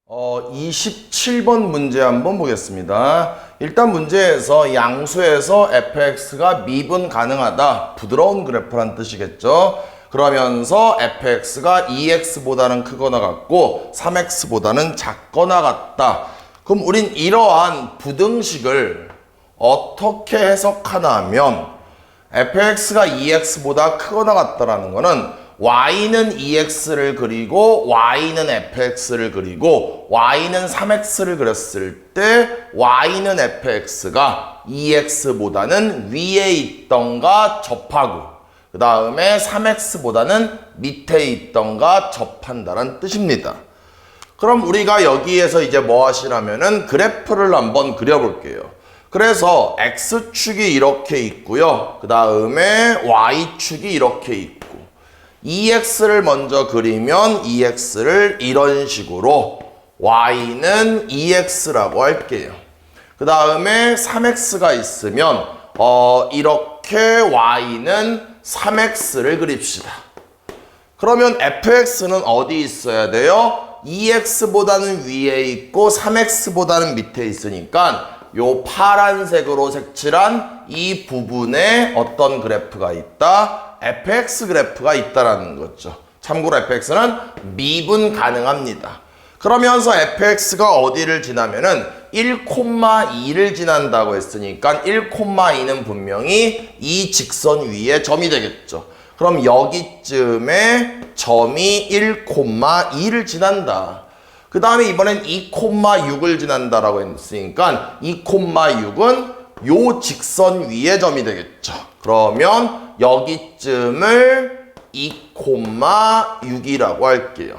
27번 문제 한번 보겠습니다. 일단 문제에서 양수에서 fx가 미분 가능하다. 부드러운 그래프란 뜻이겠죠. 그러면서 fx가 2x보다는 크거나 같고 3x보다는 작거나 같다. 그럼 우린 이러한 부등식을 어떻게 해석하나 하면 fx가 2x보다 크거나 같다라는 거는 y는 2x를 그리고 y는 fx를 그리고 y는 3x를 그렸을 때 y는 fx가 2x보다는 위에 있던가 접하고 그 다음에 3x보다는 밑에 있던가 접한다는 뜻입니다. 그럼 우리가 여기에서 이제 뭐 하시라면은 그래프를 한번 그려볼게요. 그래서 x축이 이렇게 있고요. 그 다음에 y축이 이렇게 있고 2x를 먼저 그리면 2x를 이런 식으로 y는 2x라고 할게요. 그 다음에 3x가 있으면 이렇게 y는 3x를 그립시다. 그러면 fx는 어디 있어야 돼요? 2x보다는 위에 있고 3x보다는 밑에 있으니까 요 파란색으로 색칠한 이 부분에 어떤 그래프가 있다? fx 그래프가 있다라는 거죠. 참고로 fx는 미분 가능합니다. 그러면서 fx가 어디를 지나면은 1,2를 지난다고 했으니까 1,2는 분명히 이 직선 위에 점이 되겠죠. 그럼 여기쯤에 점이 1,2를 지난다. 그 다음에 이번엔 2,6을 지난다라고 했으니까 2,6은 요 직선 위에 점이 되겠죠. 그러면 여기쯤을 2,6이라고 할게요.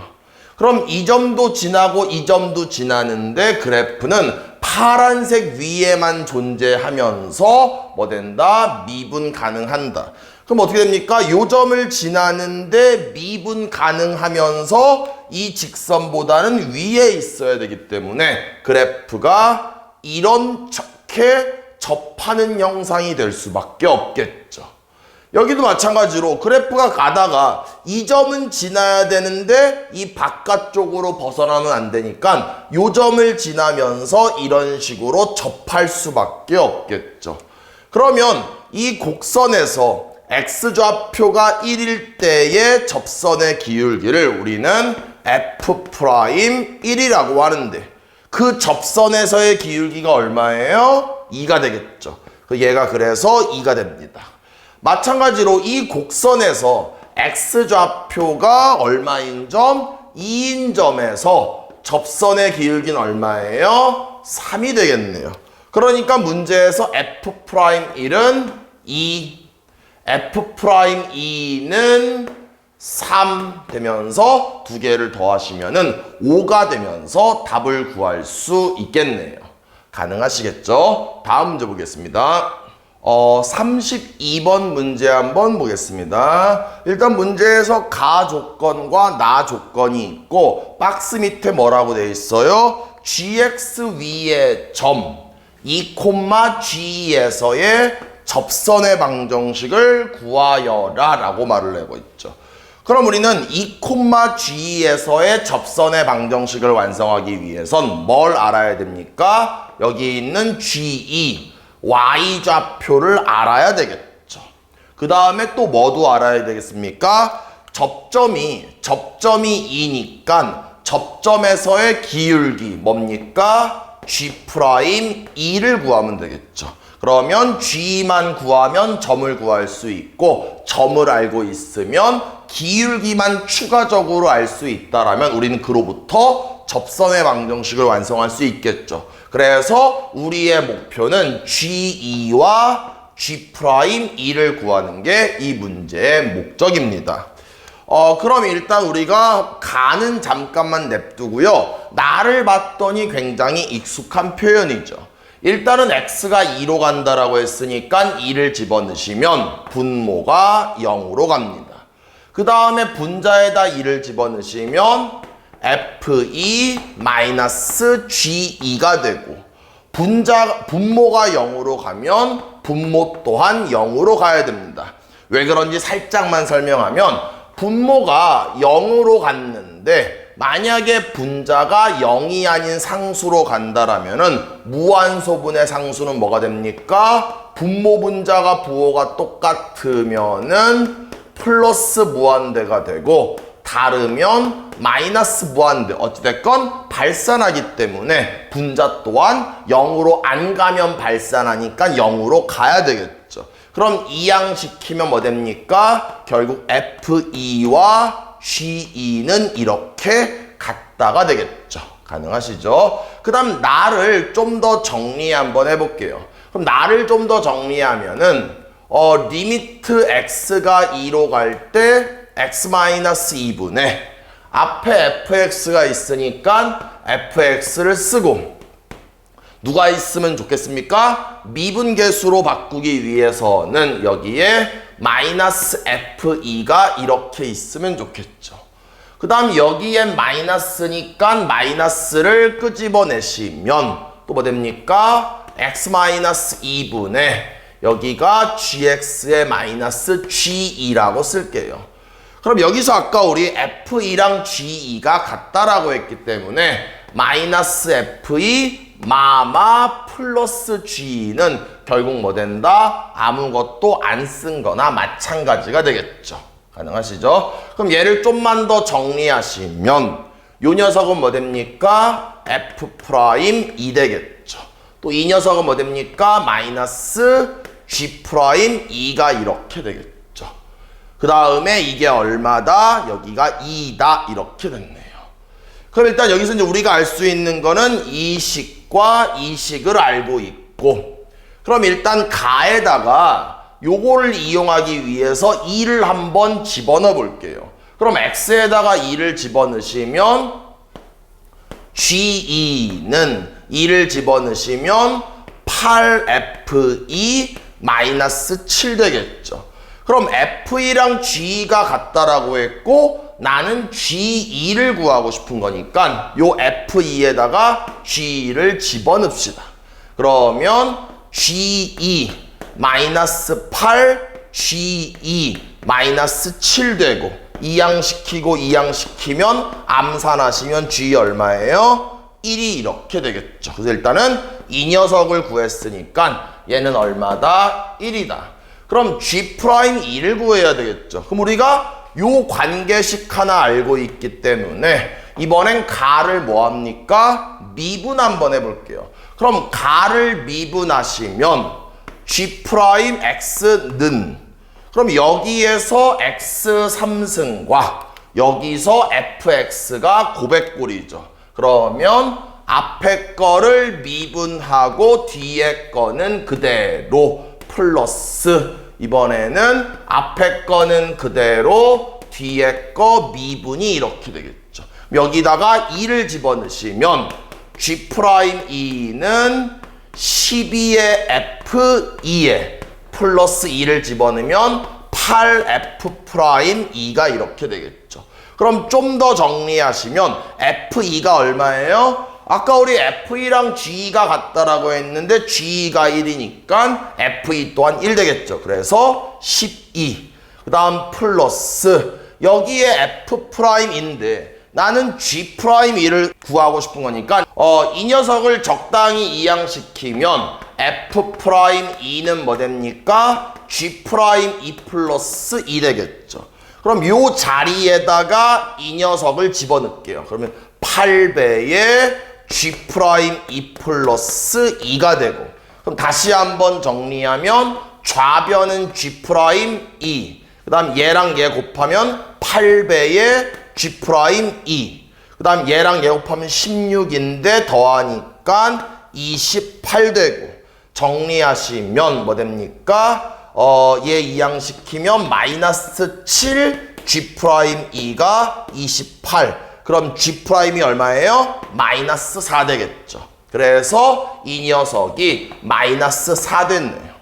그럼 이 점도 지나고 이 점도 지나는데 그래프는 파란색 위에만 존재하면서 뭐 된다? 미분 가능한다. 그럼 어떻게 됩니까? 요 점을 지나는데 미분 가능하면서 이 직선보다는 위에 있어야 되기 때문에 그래프가 이렇게 접하는 형상이 될 수밖에 없겠죠. 여기도 마찬가지로 그래프가 가다가 이 점은 지나야 되는데 이 바깥쪽으로 벗어나면 안 되니까 요 점을 지나면서 이런 식으로 접할 수밖에 없겠죠. 그러면 이 곡선에서 x좌표가 1일 때의 접선의 기울기를 우리는 f'1이라고 하는데 그 접선에서의 기울기가 얼마예요? 2가 되겠죠. 얘가 그래서 2가 됩니다. 마찬가지로 이 곡선에서 x좌표가 얼마인 점? 2인 점에서 접선의 기울기는 얼마예요? 3이 되겠네요. 그러니까 문제에서 f'1은 2, f'2는 3 되면서 두 개를 더하시면은 5가 되면서 답을 구할 수 있겠네요. 가능하시겠죠? 다음 문제 보겠습니다. 32번 문제 한번 보겠습니다. 일단 문제에서 가 조건과 나 조건이 있고 박스 밑에 뭐라고 되어 있어요? gx 위의 점 2,g에서의 접선의 방정식을 구하여라 라고 말을 하고 있죠. 그럼 우리는 2,g에서의 접선의 방정식을 완성하기 위해선 뭘 알아야 됩니까? 여기 있는 ge y좌표를 알아야 되겠죠. 그 다음에 또 뭐도 알아야 되겠습니까? 접점이 2니까 접점에서의 기울기 뭡니까? g'2를 구하면 되겠죠. 그러면 g만 구하면 점을 구할 수 있고 점을 알고 있으면 기울기만 추가적으로 알 수 있다라면 우리는 그로부터 접선의 방정식을 완성할 수 있겠죠. 그래서 우리의 목표는 G2와 G'2를 구하는 게 이 문제의 목적입니다. 그럼 일단 우리가 가는 잠깐만 냅두고요. 나를 봤더니 굉장히 익숙한 표현이죠. 일단은 x가 2로 간다라고 했으니까 2를 집어넣으시면 분모가 0으로 갑니다. 그 다음에 분자에다 2를 집어넣으시면 f2-g2가 되고 분모가 0으로 가면 분모 또한 0으로 가야 됩니다. 왜 그런지 살짝만 설명하면 분모가 0으로 갔는데 만약에 분자가 0이 아닌 상수로 간다라면은 무한소분의 상수는 뭐가 됩니까? 분모 분자가 부호가 똑같으면은 플러스 무한대가 되고 다르면 마이너스 무한대. 어찌됐건 발산하기 때문에 분자 또한 0으로 안 가면 발산하니까 0으로 가야 되겠죠. 그럼 이항시키면 뭐 됩니까? 결국 F2와 G2는 이렇게 같다가 되겠죠. 가능하시죠? 그 다음 나를 좀 더 정리 한번 해볼게요. 그럼 나를 좀 더 정리하면은 리미트 x가 2로 갈 때 x-2분의 앞에 fx가 있으니까 fx를 쓰고 누가 있으면 좋겠습니까? 미분계수로 바꾸기 위해서는 여기에 마이너스 f2가 이렇게 있으면 좋겠죠. 그 다음 여기에 마이너스니까 마이너스를 끄집어내시면 또 뭐 됩니까? x-2분의 여기가 gx의 마이너스 g2라고 쓸게요. 그럼 여기서 아까 우리 f2랑 g2가 같다라고 했기 때문에 마이너스 f2 마마 플러스 g는 결국 뭐 된다? 아무것도 안 쓴 거나 마찬가지가 되겠죠. 가능하시죠? 그럼 얘를 좀만 더 정리하시면 요 녀석은 뭐 됩니까? f'2 되겠죠. 또 이 녀석은 뭐 됩니까? 마이너스 g'2가 이렇게 되겠죠. 그 다음에 이게 얼마다? 여기가 2다. 이렇게 됐네요. 그럼 일단 여기서 이제 우리가 알 수 있는 거는 이 식과 이 식을 알고 있고, 그럼 일단 가에다가 요거를 이용하기 위해서 2를 한번 집어넣어 볼게요. 그럼 x에다가 2를 집어넣으시면 g2는 2를 집어넣으시면 8f2 마이너스 7 되겠죠. 그럼 f2랑 g2가 같다라고 했고 나는 g2를 구하고 싶은 거니까 요 f2에다가 g2를 집어넣읍시다. 그러면 g2 마이너스 8 g2 마이너스 7 되고 이항시키고 이항시키면 암산하시면 g 얼마예요? 1이 이렇게 되겠죠. 그래서 일단은 이 녀석을 구했으니까 얘는 얼마다? 1이다. 그럼 G'2를 구해야 되겠죠. 그럼 우리가 요 관계식 하나 알고 있기 때문에 이번엔 가를 뭐합니까? 미분 한번 해볼게요. 그럼 가를 미분하시면 G'X는 그럼 여기에서 X3승과 여기서 FX가 고백골이죠. 그러면 앞에 거를 미분하고 뒤에 거는 그대로 플러스 이번에는 앞에 거는 그대로 뒤에 거 미분이 이렇게 되겠죠. 여기다가 2를 집어넣으시면 G'2는 12의 F2에 플러스 2를 집어넣으면 8F'2가 이렇게 되겠죠. 그럼 좀 더 정리하시면 F2가 얼마예요? 아까 우리 F2랑 G2가 같다라고 했는데 G2가 1이니까 F2 또한 1 되겠죠. 그래서 12. 그 다음 플러스 여기에 F'인데 나는 G'2를 구하고 싶은 거니까 이 녀석을 적당히 이항시키면 F'2는 뭐 됩니까? G'2 플러스 2 되겠죠. 그럼 요 자리에다가 이 녀석을 집어넣을게요. 그러면 8배의 G'2 플러스 2가 되고 그럼 다시 한번 정리하면 좌변은 G'2 그 다음 얘랑 얘 곱하면 8배의 G'2 그 다음 얘랑 얘 곱하면 16인데 더하니까 28 되고 정리하시면 뭐 됩니까? 얘 이항시키면 마이너스 7 G'2가 28 그럼 G'이 얼마예요? 마이너스 4 되겠죠. 그래서 이 녀석이 마이너스 4 됐네요.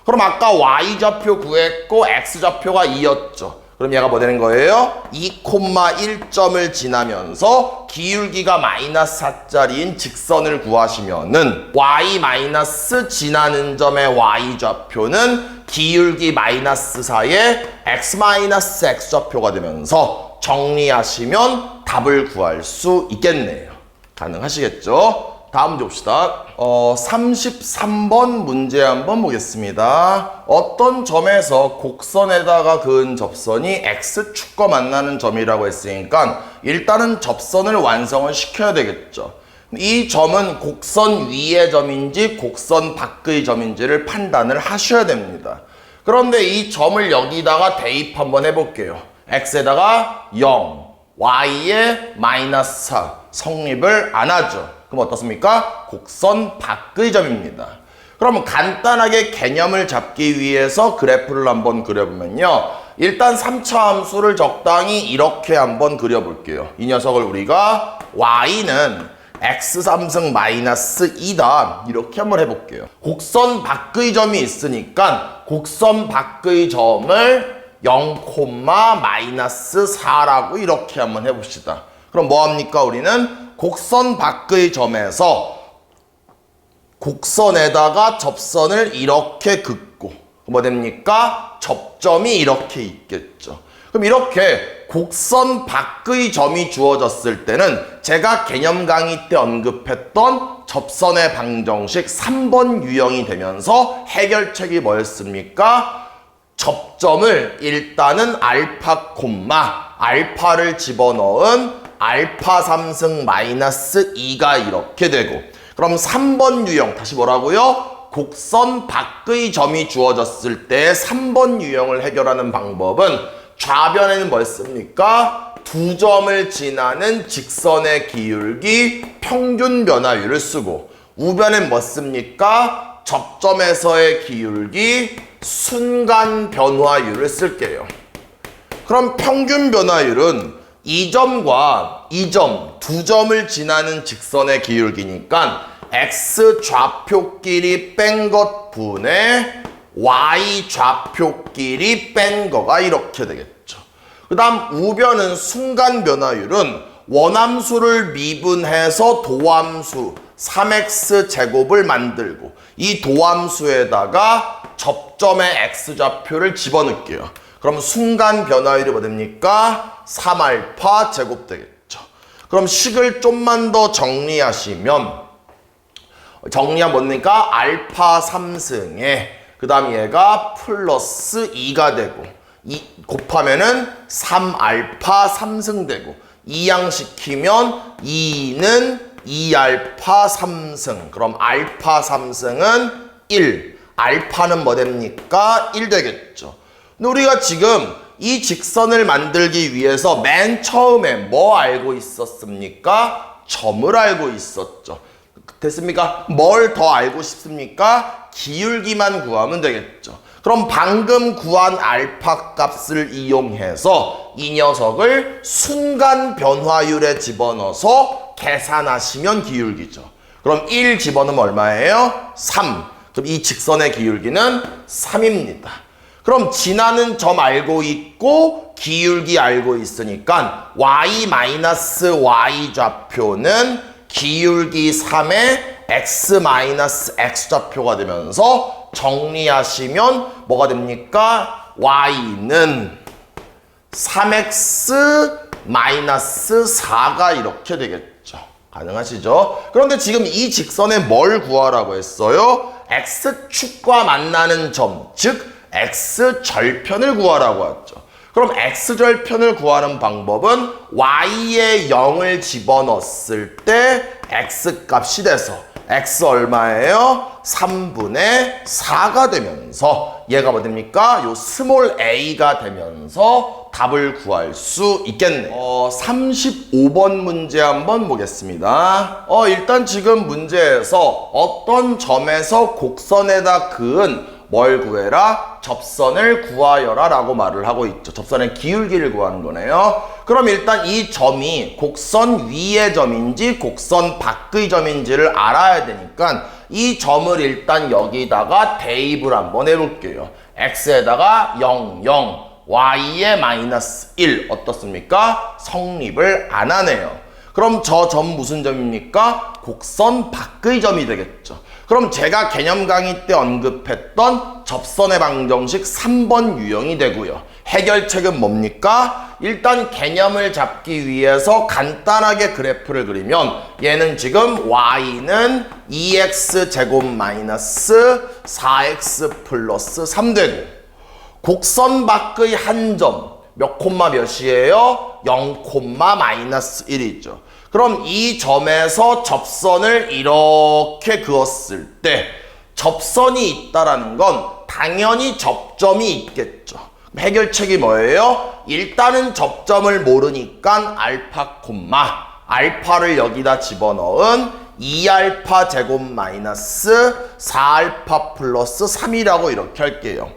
그럼 아까 Y좌표 구했고 X좌표가 2였죠. 그럼 얘가 뭐 되는 거예요? 2,1점을 지나면서 기울기가 마이너스 4짜리인 직선을 구하시면은 Y 마이너스 지나는 점의 Y좌표는 기울기 마이너스 4의 X 마이너스 X좌표가 되면서 정리하시면 답을 구할 수 있겠네요. 가능하시겠죠? 다음 문제 봅시다. 33번 문제 한번 보겠습니다. 어떤 점에서 곡선에다가 그은 접선이 X축과 만나는 점이라고 했으니까 일단은 접선을 완성을 시켜야 되겠죠. 이 점은 곡선 위의 점인지 곡선 밖의 점인지를 판단을 하셔야 됩니다. 그런데 이 점을 여기다가 대입 한번 해볼게요. X에다가 0, Y에 마이너스 4 성립을 안 하죠. 그럼 어떻습니까? 곡선 밖의 점입니다. 그럼 간단하게 개념을 잡기 위해서 그래프를 한번 그려보면요. 일단 3차 함수를 적당히 이렇게 한번 그려볼게요. 이 녀석을 우리가 Y는 x3승 마이너스 2다 이렇게 한번 해볼게요. 곡선 밖의 점이 있으니까 곡선 밖의 점을 0, 마이너스 4라고 이렇게 한번 해봅시다. 그럼 뭐합니까? 우리는 곡선 밖의 점에서 곡선에다가 접선을 이렇게 긋고 뭐 됩니까? 접점이 이렇게 있겠죠. 그럼 이렇게 곡선 밖의 점이 주어졌을 때는 제가 개념 강의 때 언급했던 접선의 방정식 3번 유형이 되면서 해결책이 뭐였습니까? 접점을 일단은 알파 콤마 알파를 집어넣은 알파 3승 마이너스 2가 이렇게 되고, 그럼 3번 유형 다시 뭐라고요? 곡선 밖의 점이 주어졌을 때 3번 유형을 해결하는 방법은 좌변에는 뭐였습니까? 두 점을 지나는 직선의 기울기 평균 변화율을 쓰고, 우변엔 뭐 씁니까? 접점에서의 기울기 순간 변화율을 쓸게요. 그럼 평균 변화율은 이 점과 이 점, 두 점을 지나는 직선의 기울기니까 x 좌표끼리 뺀 것 분의 y 좌표끼리 뺀 거가 이렇게 되겠죠. 그 다음 우변은 순간 변화율은 원함수를 미분해서 도함수 3x 제곱을 만들고 이 도함수에다가 접점의 x좌표를 집어넣을게요. 그럼 순간 변화율이 뭐 됩니까? 3알파 제곱 되겠죠. 그럼 식을 좀만 더 정리하시면 뭡니까? 알파 3승에 그 다음 얘가 플러스 2가 되고 곱하면은 3알파 3승 되고 이항시키면 2는 2알파 3승. 그럼 알파 3승은 1. 알파는 뭐 됩니까? 1 되겠죠. 근데 우리가 지금 이 직선을 만들기 위해서 맨 처음에 뭐 알고 있었습니까? 점을 알고 있었죠. 됐습니까? 뭘 더 알고 싶습니까? 기울기만 구하면 되겠죠. 그럼 방금 구한 알파 값을 이용해서 이 녀석을 순간 변화율에 집어넣어서 계산하시면 기울기죠. 그럼 1 집어넣으면 얼마예요? 3. 그럼 이 직선의 기울기는 3입니다. 그럼 지나는 점 알고 있고 기울기 알고 있으니까 y-y 좌표는 기울기 3의 x-x 좌표가 되면서 정리하시면 뭐가 됩니까? y는 3x-4가 이렇게 되겠죠. 가능하시죠? 그런데 지금 이 직선에 뭘 구하라고 했어요? x축과 만나는 점, 즉 x절편을 구하라고 했죠. 그럼 x절편을 구하는 방법은 y에 0을 집어넣었을 때 x값이 돼서 x 얼마예요? 3분의 4가 되면서 얘가 뭐 됩니까? 요 스몰 a가 되면서 답을 구할 수 있겠네요. 35번 문제 한번 보겠습니다. 일단 지금 문제에서 어떤 점에서 곡선에다 그은 뭘 구해라? 접선을 구하여라 라고 말을 하고 있죠. 접선의 기울기를 구하는 거네요. 그럼 일단 이 점이 곡선 위의 점인지 곡선 밖의 점인지를 알아야 되니까 이 점을 일단 여기다가 대입을 한번 해볼게요. x에다가 0, 0, y에 마이너스 1 어떻습니까? 성립을 안 하네요. 그럼 저 점 무슨 점입니까? 곡선 밖의 점이 되겠죠. 그럼 제가 개념 강의 때 언급했던 접선의 방정식 3번 유형이 되고요. 해결책은 뭡니까? 일단 개념을 잡기 위해서 간단하게 그래프를 그리면 얘는 지금 y는 2x제곱 마이너스 4x 플러스 3 되고 곡선 밖의 한 점 몇 콤마 몇이에요? 0 콤마 마이너스 1이죠. 그럼 이 점에서 접선을 이렇게 그었을 때 접선이 있다라는 건 당연히 접점이 있겠죠. 해결책이 뭐예요? 일단은 접점을 모르니까 알파 콤마 알파를 여기다 집어넣은 2알파 제곱 마이너스 4알파 플러스 3이라고 이렇게 할게요.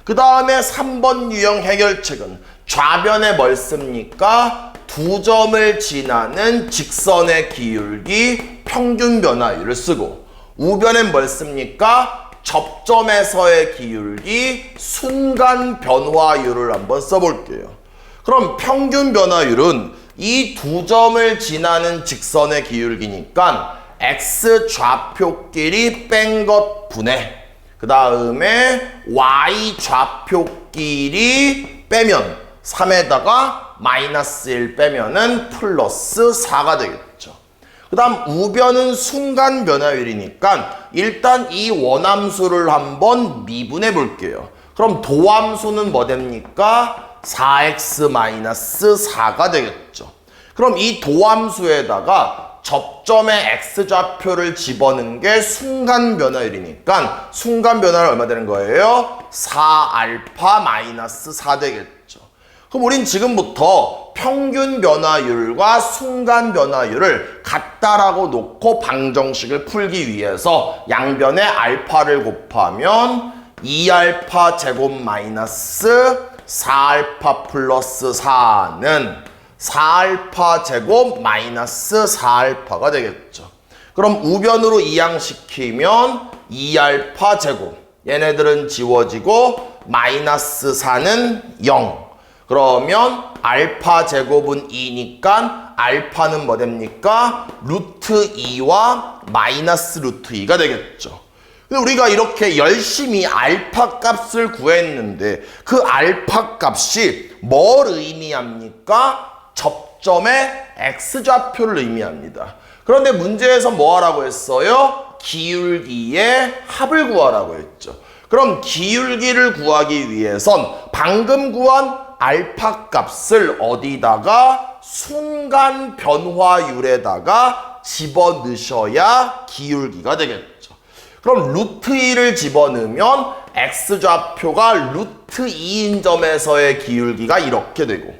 그 다음에 3번 유형 해결책은 좌변에 뭘 씁니까? 두 점을 지나는 직선의 기울기 평균 변화율을 쓰고 우변엔 뭘 씁니까? 접점에서의 기울기 순간 변화율을 한번 써볼게요. 그럼 평균 변화율은 이 두 점을 지나는 직선의 기울기니까 x 좌표끼리 뺀 것 분해 그 다음에 y 좌표끼리 빼면 3에다가 마이너스 1 빼면은 플러스 4가 되겠죠. 그 다음 우변은 순간 변화율이니까 일단 이 원함수를 한번 미분해 볼게요. 그럼 도함수는 뭐 됩니까? 4x 마이너스 4가 되겠죠. 그럼 이 도함수에다가 접점의 x좌표를 집어넣은 게 순간 변화율이니까 순간 변화율 얼마 되는 거예요? 4알파 마이너스 4 되겠죠. 그럼 우린 지금부터 평균 변화율과 순간 변화율을 같다라고 놓고 방정식을 풀기 위해서 양변에 알파를 곱하면 2알파 제곱 마이너스 4알파 플러스 4는 4알파 제곱 마이너스 4알파가 되겠죠. 그럼 우변으로 이항시키면 2알파 제곱 얘네들은 지워지고 마이너스 4는 0 그러면 알파 제곱은 2니까 알파는 뭐 됩니까? 루트 2와 마이너스 루트 2가 되겠죠. 근데 우리가 이렇게 열심히 알파 값을 구했는데 그 알파 값이 뭘 의미합니까? 접점의 x좌표를 의미합니다. 그런데 문제에서 뭐 하라고 했어요? 기울기의 합을 구하라고 했죠. 그럼 기울기를 구하기 위해선 방금 구한 알파 값을 어디다가 순간 변화율에다가 집어넣으셔야 기울기가 되겠죠. 그럼 루트 2를 집어넣으면 x좌표가 루트 2인 점에서의 기울기가 이렇게 되고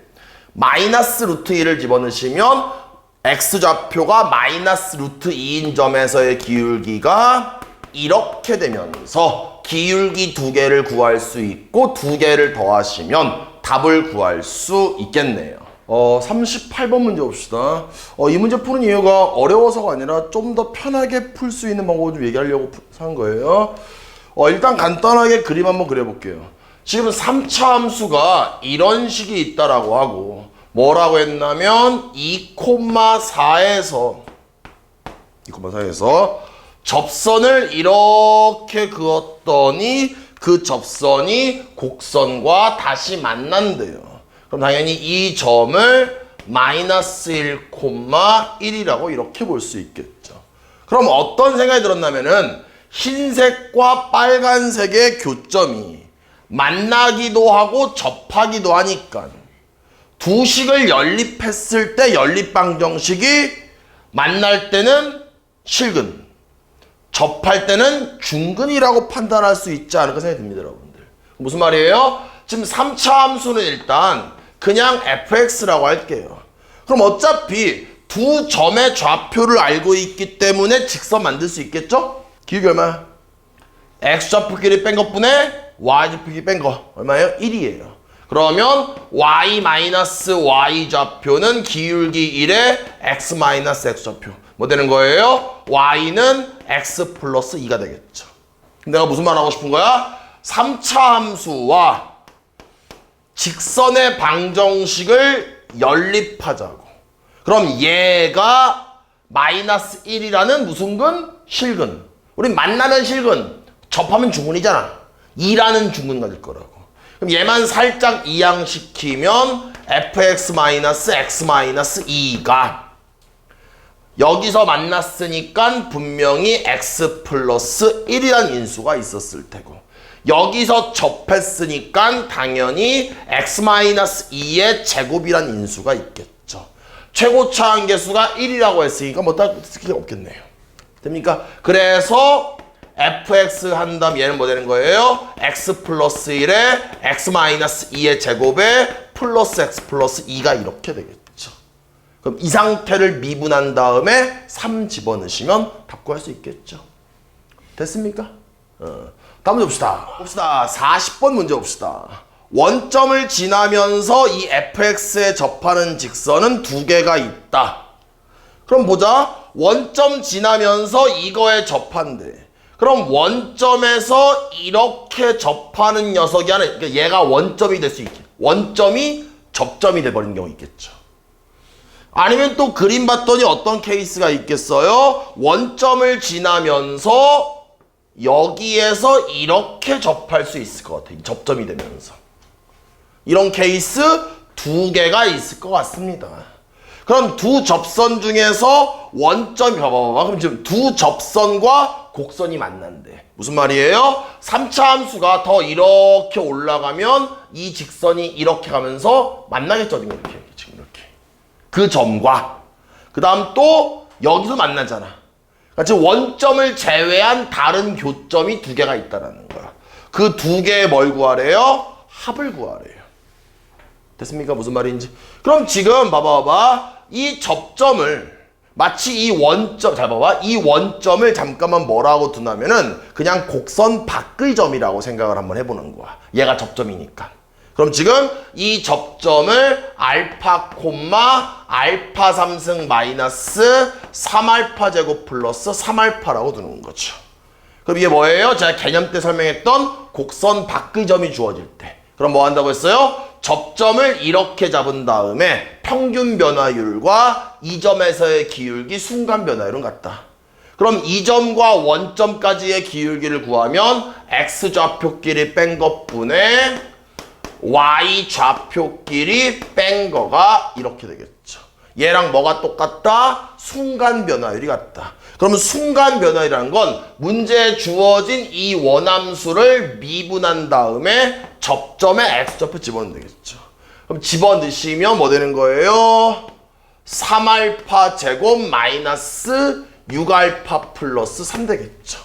마이너스 루트 2를 집어넣으시면 x좌표가 마이너스 루트 2인 점에서의 기울기가 이렇게 되면서 기울기 두 개를 구할 수 있고 두 개를 더하시면 답을 구할 수 있겠네요. 38번 문제 봅시다. 이 문제 푸는 이유가 어려워서가 아니라 좀 더 편하게 풀 수 있는 방법을 좀 얘기하려고 한 거예요. 일단 간단하게 그림 한번 그려볼게요. 지금 3차 함수가 이런 식이 있다라고 하고 뭐라고 했냐면 2,4에서 접선을 이렇게 그었더니 그 접선이 곡선과 다시 만난대요. 그럼 당연히 이 점을 마이너스 1,1이라고 이렇게 볼 수 있겠죠. 그럼 어떤 생각이 들었냐면은 흰색과 빨간색의 교점이 만나기도 하고 접하기도 하니까 두 식을 연립했을 때 연립방정식이 만날 때는 실근, 접할 때는 중근이라고 판단할 수 있지 않을까 생각이 듭니다, 여러분들. 무슨 말이에요? 지금 3차 함수는 일단 그냥 fx라고 할게요. 그럼 어차피 두 점의 좌표를 알고 있기 때문에 직선 만들 수 있겠죠? 기울기 얼마야? x좌표끼리 뺀 것분에 y좌표끼리 뺀 거 얼마예요? 1이에요. 그러면 y-y 좌표는 기울기 1에 x-x좌표 뭐 되는 거예요? y는 x 플러스 2가 되겠죠. 내가 무슨 말 하고 싶은 거야? 3차 함수와 직선의 방정식을 연립하자고. 그럼 얘가 마이너스 1이라는 무슨 근? 실근. 우리 만나면 실근, 접하면 중근이잖아. 2라는 중근 가질 거라고. 그럼 얘만 살짝 이항시키면 fx-x-2가 여기서 만났으니까 분명히 x 플러스 1이라는 인수가 있었을 테고 여기서 접했으니까 당연히 x-2의 제곱이란 인수가 있겠죠. 최고차 한계수가 1이라고 했으니까 뭐 따로 쓸 게 없겠네요. 됩니까? 그래서 fx 한 다음 얘는 뭐 되는 거예요? x 플러스 1에 x-2의 제곱에 플러스 x 플러스 2가 이렇게 되겠죠. 그럼 이 상태를 미분한 다음에 3 집어넣으시면 답 구할 수 있겠죠. 됐습니까? 다음 문제 봅시다. 40번 문제 봅시다. 원점을 지나면서 이 fx에 접하는 직선은 두 개가 있다. 그럼 보자. 원점 지나면서 이거에 접한대. 그럼 원점에서 이렇게 접하는 녀석이 하나, 그러니까 얘가 원점이 될 수 있게. 원점이 접점이 돼버리는 경우 있겠죠. 아니면 또 그림 봤더니 어떤 케이스가 있겠어요? 원점을 지나면서 여기에서 이렇게 접할 수 있을 것 같아요. 접점이 되면서. 이런 케이스 두 개가 있을 것 같습니다. 그럼 두 접선 중에서 원점이 봐봐. 그럼 지금 두 접선과 곡선이 만난대. 무슨 말이에요? 3차 함수가 더 이렇게 올라가면 이 직선이 이렇게 가면서 만나겠죠. 이렇게. 지금 이렇게. 그 점과 그 다음 또 여기서 만나잖아. 그러니까 지금 원점을 제외한 다른 교점이 두 개가 있다는 거야. 그 두 개의 뭘 구하래요? 합을 구하래요. 됐습니까? 무슨 말인지. 그럼 지금 봐봐. 이 접점을 마치 이 원점, 잘 봐봐. 이 원점을 잠깐만 뭐라고 두냐면은 그냥 곡선 밖의 점이라고 생각을 한번 해보는 거야. 얘가 접점이니까. 그럼 지금 이 접점을 알파 콤마 알파 3승 마이너스 3알파 제곱 플러스 3알파라고 두는 거죠. 그럼 이게 뭐예요? 제가 개념 때 설명했던 곡선 밖의 점이 주어질 때. 그럼 뭐 한다고 했어요? 접점을 이렇게 잡은 다음에 평균 변화율과 이 점에서의 기울기 순간 변화율은 같다. 그럼 이 점과 원점까지의 기울기를 구하면 x 좌표끼리 뺀 것분의 y 좌표끼리 뺀 거가 이렇게 되겠죠. 얘랑 뭐가 똑같다? 순간 변화율이 같다. 그러면 순간 변화율이라는 건 문제에 주어진 이 원함수를 미분한 다음에 접점에 x좌표 집어넣으면 되겠죠. 그럼 집어넣으시면 뭐 되는 거예요? 3알파 제곱 마이너스 6알파 플러스 3 되겠죠.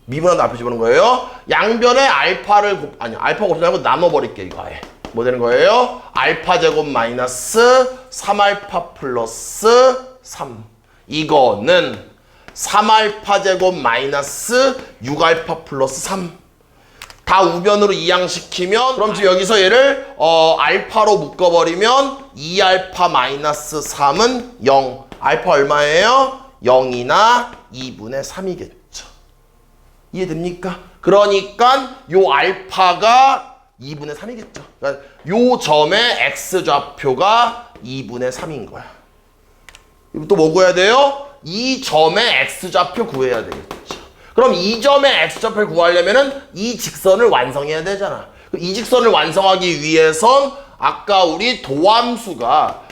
미분한 앞에 집어넣는 거예요. 양변에 알파를 알파 곱하지 말고 나눠버릴게 이거 아예. 뭐 되는 거예요? 알파 제곱 마이너스 3알파 플러스 3. 이거는 3알파 제곱 마이너스 6알파 플러스 3. 다 우변으로 이항시키면 그럼 지금 여기서 얘를 알파로 묶어버리면 2알파 마이너스 3은 0. 알파 얼마예요? 0이나 2분의 3이겠죠. 이해됩니까? 그러니까 요 알파가 2분의 3이겠죠. 그러니까 요 점의 x좌표가 2분의 3인 거야. 이거 또 뭐 구해야 돼요? 이 점의 x좌표 구해야 되겠죠. 그럼 이 점의 x좌표를 구하려면은 이 직선을 완성해야 되잖아. 이 직선을 완성하기 위해선 아까 우리 도함수가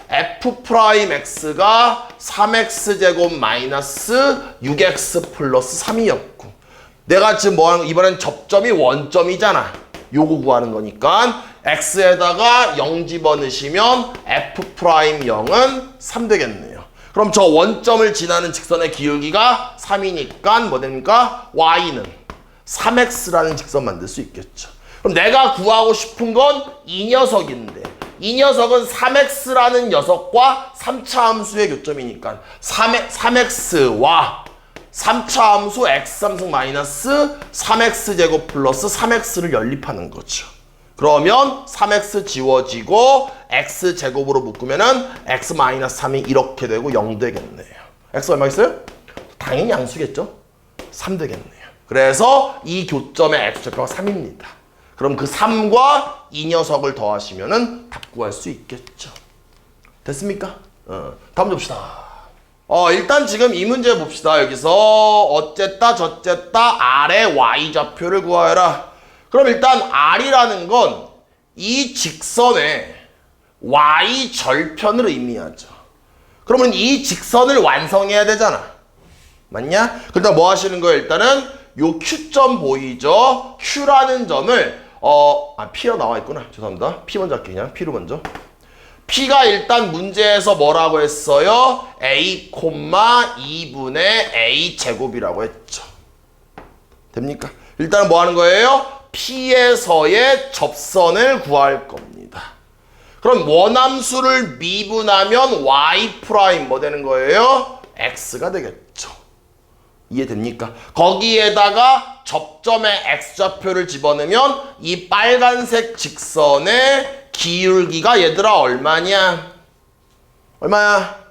f'x가 3x제곱 마이너스 6x 플러스 3이었고 내가 지금 뭐 하는 거 이번엔 접점이 원점이잖아. 요거 구하는 거니까 x에다가 0 집어넣으시면 f'0은 3 되겠네요. 그럼 저 원점을 지나는 직선의 기울기가 3이니까 뭐 됩니까? y는 3x라는 직선 만들 수 있겠죠. 그럼 내가 구하고 싶은 건 이 녀석인데 이 녀석은 3x라는 녀석과 3차 함수의 교점이니까 3x와 3차 함수 x3승 마이너스 3x제곱 플러스 3x를 연립하는 거죠. 그러면 3x 지워지고 x제곱으로 묶으면은 x 마이너스 3이 이렇게 되고 0 되겠네요. x 얼마 있어요? 당연히 양수겠죠? 3 되겠네요. 그래서 이 교점의 x좌표가 3입니다. 그럼 그 3과 이 녀석을 더하시면은 답 구할 수 있겠죠. 됐습니까? 다음 문제 봅시다. 일단 지금 이 문제 봅시다. 여기서 어쨌다 저쨌다 아래 y좌표를 구하여라. 그럼 일단 R이라는 건 이 직선의 Y 절편을 의미하죠. 그러면 이 직선을 완성해야 되잖아. 맞냐? 그러니까 뭐 하시는 거예요? 일단은 요 Q점 보이죠? Q라는 점을 P로 나와 있구나. 죄송합니다. P 먼저 할게요. 그냥 P로 먼저. P가 일단 문제에서 뭐라고 했어요? A, 2분의 A 제곱이라고 했죠. 됩니까? 일단 뭐 하는 거예요? P에서의 접선을 구할 겁니다. 그럼 원함수를 미분하면 Y 프라임 뭐 되는 거예요? X가 되겠죠. 이해됩니까? 거기에다가 접점의 X좌표를 집어넣으면 이 빨간색 직선의 기울기가 얘들아 얼마냐? 얼마야?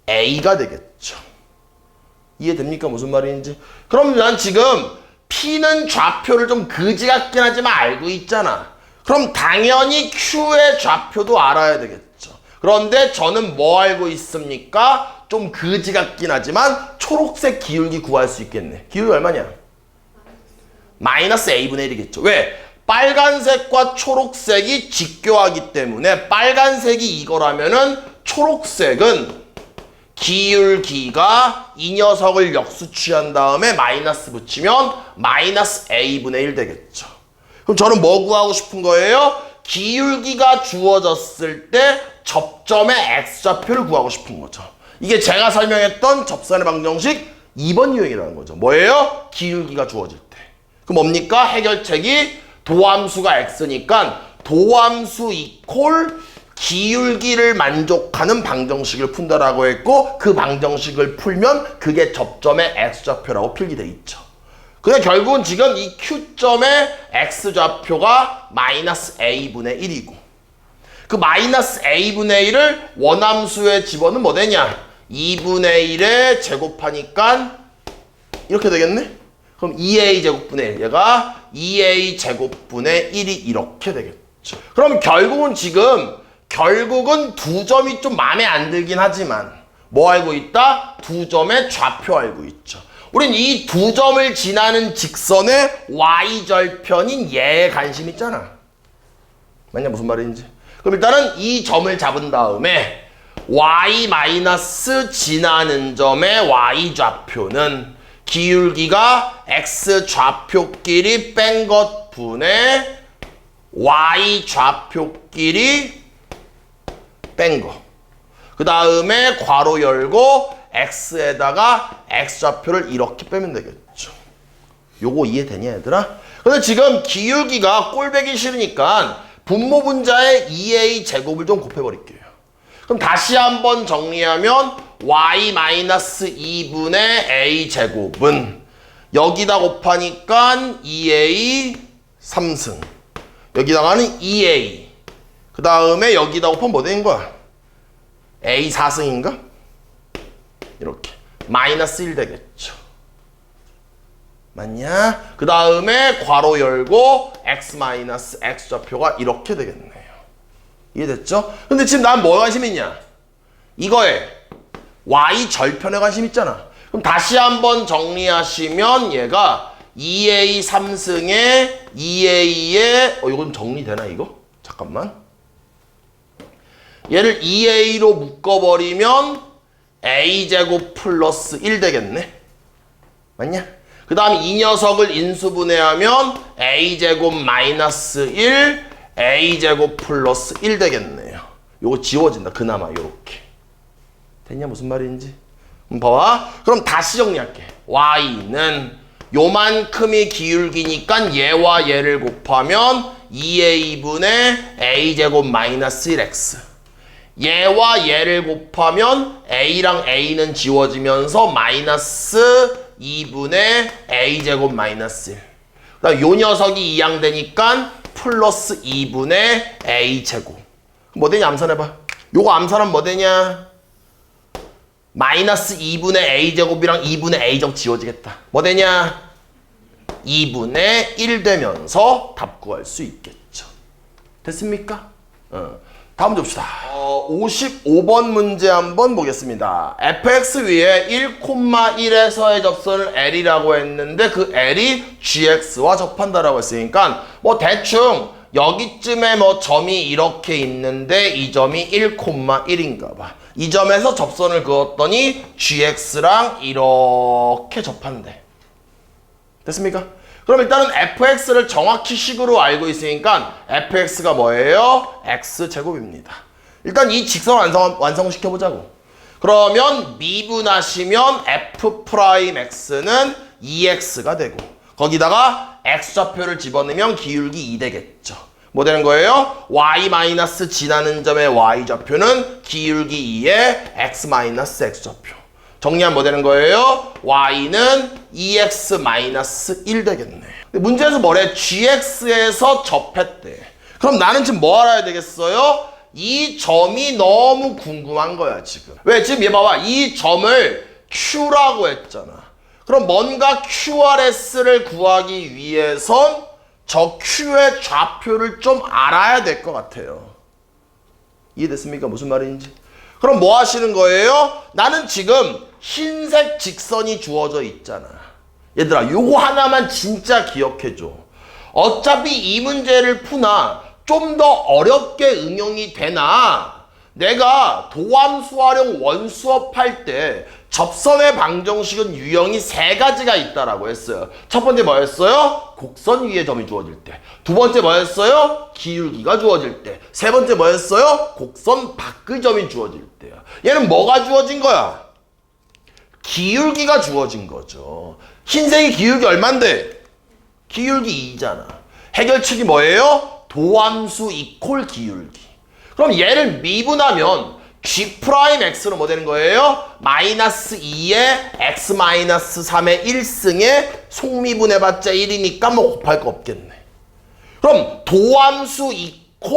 A가 되겠죠. 이해됩니까? 무슨 말인지? 그럼 난 지금 P는 좌표를 좀 그지 같긴 하지만 알고 있잖아. 그럼 당연히 Q의 좌표도 알아야 되겠죠. 그런데 저는 뭐 알고 있습니까? 좀 그지 같긴 하지만 초록색 기울기 구할 수 있겠네. 기울기 얼마냐? 마이너스 A분의 1이겠죠. 왜? 빨간색과 초록색이 직교하기 때문에 빨간색이 이거라면은 초록색은 기울기가 이 녀석을 역수 취한 다음에 마이너스 붙이면 마이너스 A분의 1 되겠죠. 그럼 저는 뭐 구하고 싶은 거예요? 기울기가 주어졌을 때 접점의 X좌표를 구하고 싶은 거죠. 이게 제가 설명했던 접선의 방정식 2번 유형이라는 거죠. 뭐예요? 기울기가 주어질 때. 그 뭡니까? 해결책이 도함수가 X니까 도함수 이퀄 기울기를 만족하는 방정식을 푼다라고 했고 그 방정식을 풀면 그게 접점의 X좌표라고 필기돼 있죠. 근데 결국은 지금 이 Q점의 X좌표가 마이너스 A분의 1이고 그 마이너스 A분의 1을 원함수에 집어넣으면 뭐 되냐? 2분의 1에 제곱하니까 이렇게 되겠네? 그럼 2A 제곱분의 1 얘가 2A 제곱분의 1이 이렇게 되겠죠. 그럼 결국은 두 점이 좀 마음에 안 들긴 하지만 뭐 알고 있다? 두 점의 좌표 알고 있죠. 우린 이 두 점을 지나는 직선의 Y절편인 얘에 관심 있잖아. 맞냐? 무슨 말인지. 그럼 일단은 이 점을 잡은 다음에 Y 마이너스 지나는 점의 Y좌표는 기울기가 X좌표끼리 뺀 것 분의 Y좌표끼리 뺀 거. 그 다음에 괄호 열고 X에다가 X좌표를 이렇게 빼면 되겠죠. 요거 이해되냐 얘들아? 근데 지금 기울기가 꼴배기 싫으니까 분모분자의 2A 제곱을 좀 곱해버릴게요. 그럼 다시 한번 정리하면 Y-2분의 A 제곱은 여기다 곱하니까 2A 3승 여기다가는 2A 그 다음에 여기다 곱하면 뭐 되는 거야? A 4승인가? 이렇게 마이너스 1 되겠죠. 맞냐? 그 다음에 괄호 열고 X 마이너스 X좌표가 이렇게 되겠네요. 이해됐죠? 근데 지금 난 뭐에 관심 있냐? 이거에 Y 절편에 관심 있잖아. 그럼 다시 한번 정리하시면 얘가 2A 3승에 2A에 이건 정리되나 이거? 잠깐만. 얘를 2A로 묶어버리면 A제곱 플러스 1 되겠네. 맞냐? 그 다음 이 녀석을 인수분해하면 A제곱 마이너스 1 A제곱 플러스 1 되겠네요. 요거 지워진다. 그나마 요렇게. 됐냐? 무슨 말인지? 봐봐. 그럼 다시 정리할게. Y는 요만큼이 기울기니까 얘와 얘를 곱하면 2A분의 A제곱 마이너스 1X. 얘와 얘를 곱하면 A랑 A는 지워지면서 마이너스 2분의 A제곱 마이너스 1. 그다음 요 녀석이 이항되니까 플러스 2분의 A제곱. 뭐 되냐? 암산해봐. 요거 암산하면 뭐 되냐? 마이너스 2분의 A제곱이랑 2분의 A제곱 지워지겠다. 뭐 되냐? 2분의 1 되면서 답 구할 수 있겠죠. 됐습니까? 다음 줍시다. 55번 문제 한번 보겠습니다. fx 위에 1,1에서의 접선을 L이라고 했는데 그 L이 gx와 접한다라고 했으니까 뭐 대충 여기쯤에 뭐 점이 이렇게 있는데 이 점이 1,1인가 봐. 이 점에서 접선을 그었더니 gx랑 이렇게 접한대. 됐습니까? 그럼 일단은 fx를 정확히 식으로 알고 있으니까 fx가 뭐예요? x제곱입니다. 일단 이 직선 완성시켜보자고. 그러면 미분하시면 f'x는 2x가 되고 거기다가 x좌표를 집어넣으면 기울기 2 되겠죠. 뭐 되는 거예요? y 마이너스 지나는 점의 y좌표는 기울기 2의 x 마이너스 x좌표. 정리하면 뭐 되는 거예요? y는 2x-1 되겠네. 근데 문제에서 뭐래? gx에서 접했대. 그럼 나는 지금 뭐 알아야 되겠어요? 이 점이 너무 궁금한 거야 지금. 왜? 지금 얘 봐봐. 이 점을 q라고 했잖아. 그럼 뭔가 QRS를 구하기 위해선 저 q의 좌표를 좀 알아야 될 것 같아요. 이해됐습니까? 무슨 말인지? 그럼 뭐 하시는 거예요? 나는 지금 흰색 직선이 주어져 있잖아. 얘들아, 요거 하나만 진짜 기억해줘. 어차피 이 문제를 푸나 좀 더 어렵게 응용이 되나 내가 도함수 활용 원수업 할 때 접선의 방정식은 유형이 3가지가 있다라고 했어요. 첫 번째 뭐였어요? 곡선 위에 점이 주어질 때. 두 번째 뭐였어요? 기울기가 주어질 때. 세 번째 뭐였어요? 곡선 밖의 점이 주어질 때요. 얘는 뭐가 주어진 거야? 기울기가 주어진 거죠. 흰색이 기울기 얼만데? 기울기 2잖아. 해결책이 뭐예요? 도함수 이퀄 기울기. 그럼 얘를 미분하면 G'X는 뭐 되는 거예요? 마이너스 2에 X 마이너스 3의 1승에 속미분해봤자 1이니까 뭐 곱할 거 없겠네. 그럼 도함수 이퀄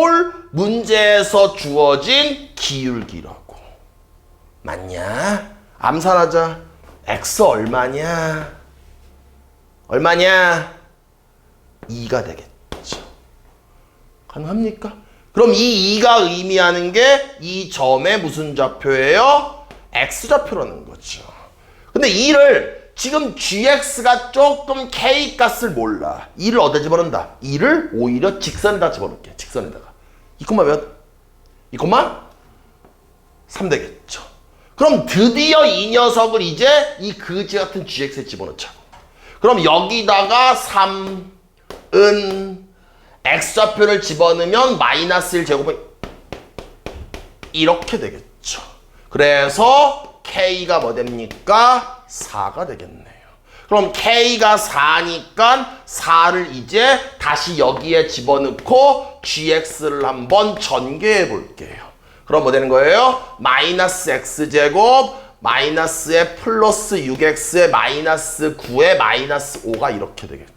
문제에서 주어진 기울기라고. 맞냐? 암산하자. X 얼마냐? 얼마냐? 2가 되겠죠. 가능합니까? 그럼 이 2가 의미하는 게 이 점의 무슨 좌표예요? x좌표라는 거죠. 근데 2를 지금 gx가 조금 k 값을 몰라. 2를 어디다 집어넣는다? 2를 오히려 직선에다 집어넣을게. 직선에다가. 2, 몇? 2, 3 되겠죠. 그럼 드디어 이 녀석을 이제 이 거지 같은 gx에 집어넣자고. 그럼 여기다가 3은 x좌표를 집어넣으면 마이너스 1제곱은 이렇게 되겠죠. 그래서 k가 뭐 됩니까? 4가 되겠네요. 그럼 k가 4니까 4를 이제 다시 여기에 집어넣고 gx를 한번 전개해 볼게요. 그럼 뭐 되는 거예요? 마이너스 x제곱 마이너스에 플러스 6x에 마이너스 9에 마이너스 5가 이렇게 되겠죠.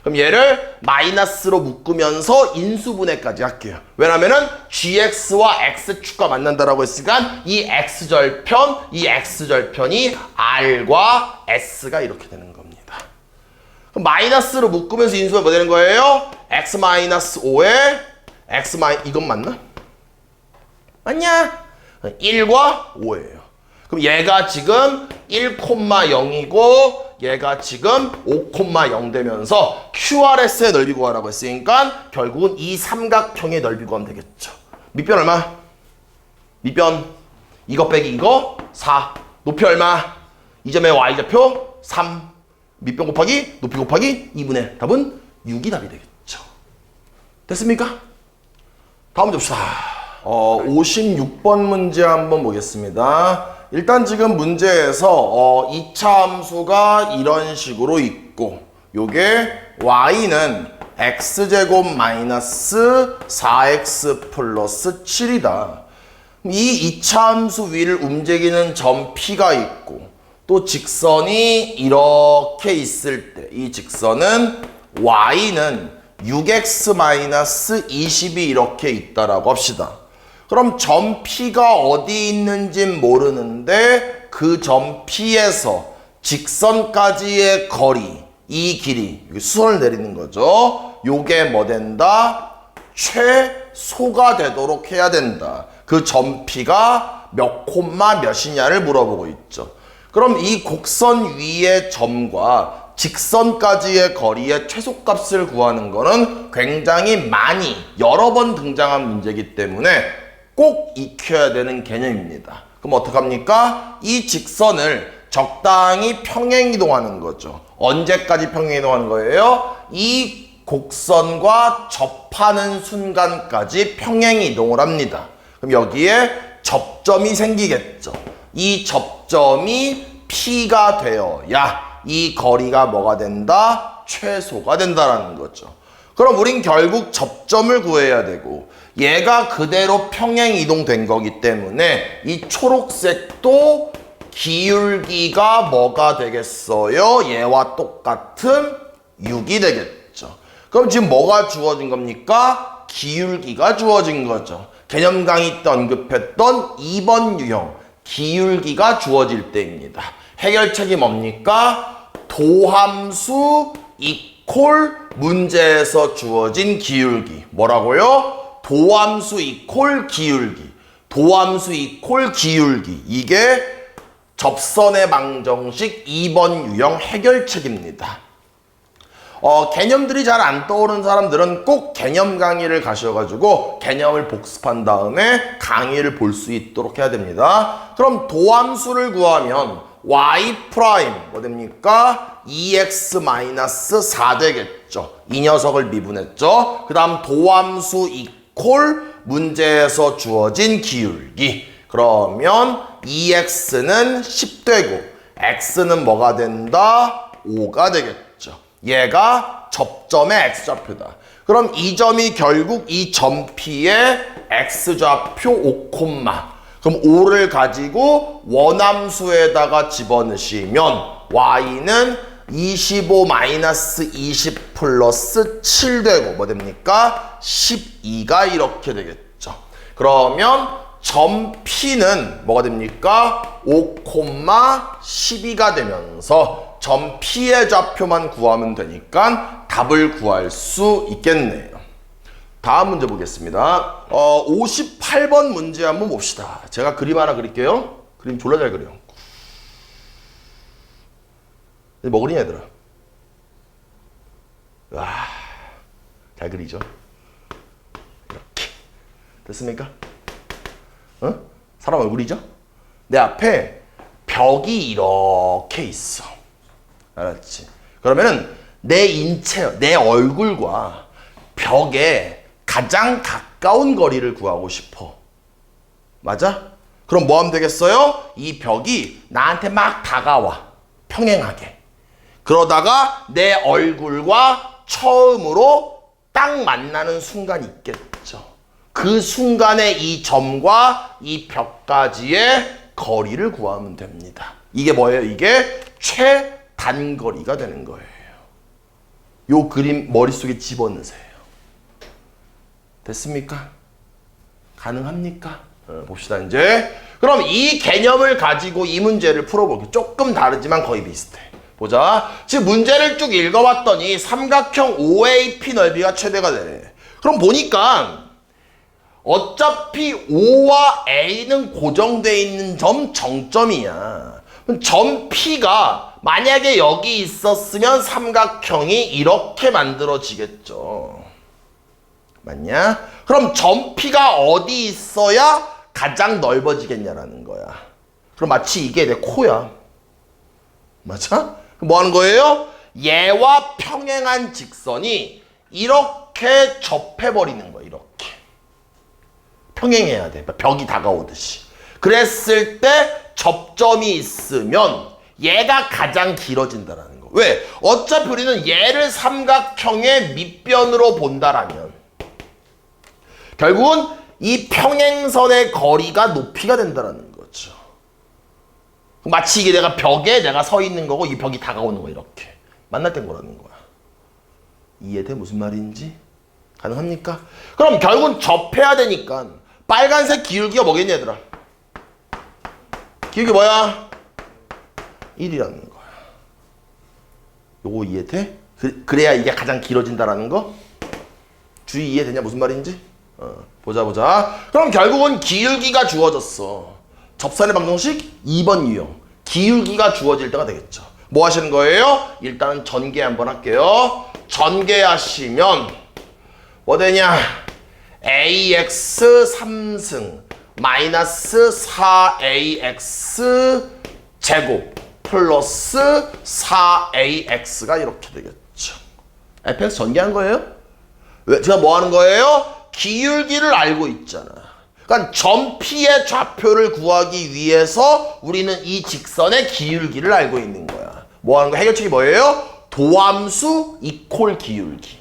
그럼 얘를 마이너스로 묶으면서 인수분해까지 할게요. 왜냐면은 gx와 x축과 만난다라고 했으니까 이 x절편이 r과 s가 이렇게 되는 겁니다. 그럼 마이너스로 묶으면서 인수분해 뭐 되는 거예요? x-5에 이건 맞나? 맞냐? 1과 5예요. 그럼 얘가 지금 1,0이고 얘가 지금 5,0 되면서 QRS의 넓이 구하라고 했으니까 결국은 이 삼각형의 넓이 구하면 되겠죠. 밑변 얼마? 밑변 이거 빼기 이거 4. 높이 얼마? 이 점의 y좌표 3. 밑변 곱하기 높이 곱하기 2분의 답은 6이 답이 되겠죠. 됐습니까? 다음 줍시다. 56번 문제 한번 보겠습니다. 일단 지금 문제에서 2차 함수가 이런 식으로 있고 요게 y는 x제곱 마이너스 4x 플러스 7이다. 이 2차 함수 위를 움직이는 점 P가 있고 또 직선이 이렇게 있을 때 이 직선은 y는 6x 마이너스 20이 이렇게 있다라고 합시다. 그럼 점 P가 어디 있는진 모르는데 그 점 P에서 직선까지의 거리, 이 길이, 수선을 내리는 거죠. 요게 뭐 된다? 최소가 되도록 해야 된다. 그 점피가 몇 콤마 몇이냐를 물어보고 있죠. 그럼 이 곡선 위의 점과 직선까지의 거리의 최소값을 구하는 거는 굉장히 많이 여러 번 등장한 문제이기 때문에 꼭 익혀야 되는 개념입니다. 그럼 어떡합니까? 이 직선을 적당히 평행이동하는 거죠. 언제까지 평행이동하는 거예요? 이 곡선과 접하는 순간까지 평행이동을 합니다. 그럼 여기에 접점이 생기겠죠. 이 접점이 P가 되어야 이 거리가 뭐가 된다? 최소가 된다라는 거죠. 그럼 우린 결국 접점을 구해야 되고 얘가 그대로 평행 이동된 거기 때문에 이 초록색도 기울기가 뭐가 되겠어요? 얘와 똑같은 6이 되겠죠. 그럼 지금 뭐가 주어진 겁니까? 기울기가 주어진 거죠. 개념 강의 때 언급했던 2번 유형 기울기가 주어질 때입니다. 해결책이 뭡니까? 도함수 이퀄 문제에서 주어진 기울기. 뭐라고요? 도함수 이퀄 기울기. 도함수 이퀄 기울기. 이게 접선의 방정식 2번 유형 해결책입니다. 개념들이 잘 안 떠오르는 사람들은 꼭 개념 강의를 가셔가지고 개념을 복습한 다음에 강의를 볼 수 있도록 해야 됩니다. 그럼 도함수를 구하면 y 프라임 뭐 됩니까? 2x-4 되겠죠. 이 녀석을 미분했죠. 그 다음 도함수 이퀄 문제에서 주어진 기울기. 그러면 2x는 10 되고 x는 뭐가 된다? 5가 되겠죠. 얘가 접점의 x좌표다. 그럼 이 점이 결국 이 점 P의 x좌표 5, 그럼 5를 가지고 원함수에다가 집어넣으시면 y는 25-20 플러스 7 되고 뭐 됩니까? 12가 이렇게 되겠죠. 그러면 점 P는 뭐가 됩니까? 5, 12가 되면서 점 P의 좌표만 구하면 되니까 답을 구할 수 있겠네요. 다음 문제 보겠습니다. 58번 문제 한번 봅시다. 제가 그림 하나 그릴게요. 그림 졸라 잘 그려요. 뭐 그리냐 얘들아? 와, 잘 그리죠? 이렇게 됐습니까? 사람 얼굴이죠? 내 앞에 벽이 이렇게 있어. 알았지? 그러면은 내 인체, 내 얼굴과 벽에 가장 가까운 거리를 구하고 싶어. 맞아? 그럼 뭐 하면 되겠어요? 이 벽이 나한테 막 다가와. 평행하게. 그러다가 내 얼굴과 처음으로 딱 만나는 순간이 있겠죠. 그 순간에 이 점과 이 벽까지의 거리를 구하면 됩니다. 이게 뭐예요? 이게 최단거리가 되는 거예요. 요 그림 머릿속에 집어넣으세요. 됐습니까? 가능합니까? 봅시다 이제. 그럼 이 개념을 가지고 이 문제를 풀어볼게요. 조금 다르지만 거의 비슷해. 보자. 지금 문제를 쭉 읽어봤더니 삼각형 OAP 넓이가 최대가 되네. 그럼 보니까 어차피 O와 A는 고정되어 있는 점 정점이야. 그럼 점 P가 만약에 여기 있었으면 삼각형이 이렇게 만들어지겠죠. 맞냐? 그럼 점 P가 어디 있어야 가장 넓어지겠냐라는 거야. 그럼 마치 이게 내 코야. 맞아? 그럼 뭐 하는 거예요? 얘와 평행한 직선이 이렇게 접해버리는 거야. 이렇게. 평행해야 돼. 벽이 다가오듯이. 그랬을 때 접점이 있으면 얘가 가장 길어진다라는 거. 왜? 어차피 우리는 얘를 삼각형의 밑변으로 본다라면 결국은 이 평행선의 거리가 높이가 된다라는 거죠. 마치 이게 내가 벽에 내가 서 있는 거고 이 벽이 다가오는 거 이렇게. 만날 땐 거라는 거야. 이해돼? 무슨 말인지? 가능합니까? 그럼 결국은 접해야 되니까 빨간색 기울기가 뭐겠냐 얘들아? 기울기 뭐야? 1이라는 거야. 요거 이해돼? 그래야 이게 가장 길어진다라는 거? 주의 이해되냐? 무슨 말인지? 보자. 그럼 결국은 기울기가 주어졌어. 접선의 방정식 2번 유형. 기울기가 주어질 때가 되겠죠. 뭐 하시는 거예요? 일단 전개 한번 할게요. 전개하시면 뭐 되냐? ax 3승 마이너스 4ax 제곱 플러스 4ax가 이렇게 되겠죠. fx 전개한 거예요? 왜? 제가 뭐 하는 거예요? 기울기를 알고 있잖아. 그러니까 점 P의 좌표를 구하기 위해서 우리는 이 직선의 기울기를 알고 있는 거야. 뭐 하는 거? 해결책이 뭐예요? 도함수 이퀄 기울기.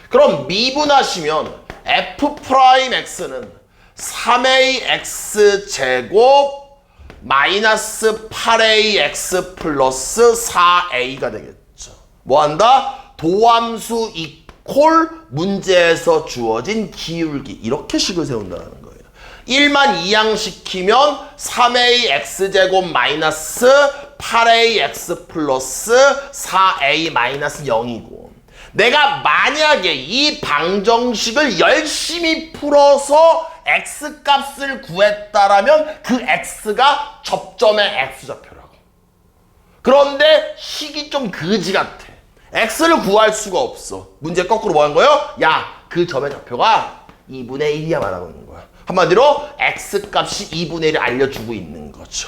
그럼 미분하시면 f'x는 3ax 제곱 마이너스 8ax 플러스 4a가 되겠죠. 뭐 한다? 도함수 이퀄 문제에서 주어진 기울기. 이렇게 식을 세운다는 거예요. 1만 이항시키면 3ax 제곱 마이너스 8ax 플러스 4a 마이너스 0이고, 내가 만약에 이 방정식을 열심히 풀어서 x값을 구했다라면 그 x가 접점의 x좌표라고. 그런데 식이 좀 거지 같아. x를 구할 수가 없어. 문제 거꾸로 뭐 한 거예요? 야, 그 점의 좌표가 2분의 1이야 말하고 있는 거야. 한마디로 x값이 2분의 1을 알려주고 있는 거죠.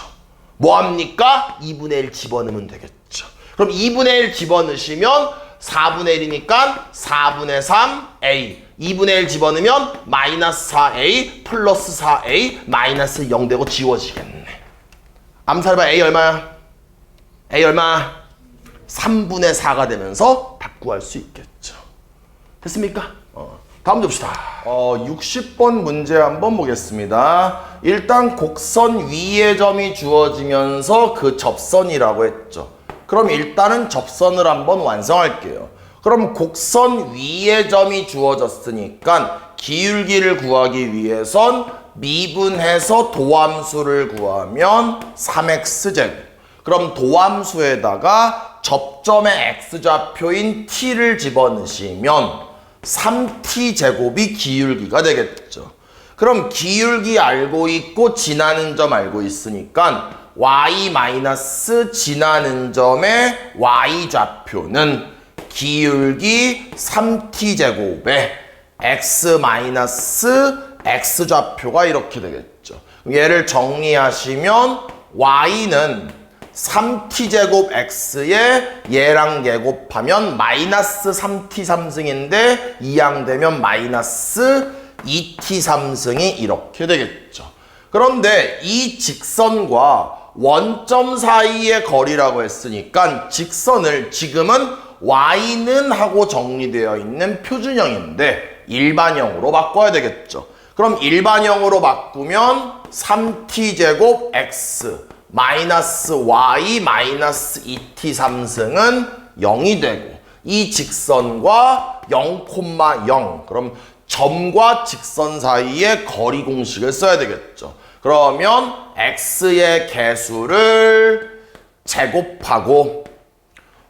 뭐합니까? 2분의 1 집어넣으면 되겠죠. 그럼 2분의 1 집어넣으시면 4분의 1이니까 4분의 3a. 2분의 1 집어넣으면 마이너스 4a 플러스 4a 마이너스 0 되고 지워지겠네. 암살해봐. a 얼마야? a 얼마? 3분의 4가 되면서 답 구할 수 있겠죠. 됐습니까? 다음 줍시다. 60번 문제 한번 보겠습니다. 일단 곡선 위의 점이 주어지면서 그 접선이라고 했죠. 그럼 일단은 접선을 한번 완성할게요. 그럼 곡선 위의 점이 주어졌으니까 기울기를 구하기 위해선 미분해서 도함수를 구하면 3x제곱. 그럼 도함수에다가 접점의 x좌표인 t를 집어넣으시면 3t제곱이 기울기가 되겠죠. 그럼 기울기 알고 있고 지나는 점 알고 있으니까 y 마이너스 지나는 점의 y좌표는 기울기 3t제곱에 x 마이너스 x좌표가 이렇게 되겠죠. 얘를 정리하시면 y는 3t제곱 x에 얘랑 얘 곱하면 마이너스 3t 3승인데 2항 되면 마이너스 2t 3승이 이렇게 되겠죠. 그런데 이 직선과 원점 사이의 거리라고 했으니까 직선을 지금은 y는 하고 정리되어 있는 표준형인데 일반형으로 바꿔야 되겠죠. 그럼 일반형으로 바꾸면 3t제곱 x 마이너스 y 마이너스 2t 3승은 0이 되고, 이 직선과 0,0 그럼 점과 직선 사이의 거리 공식을 써야 되겠죠. 그러면 x의 개수를 제곱하고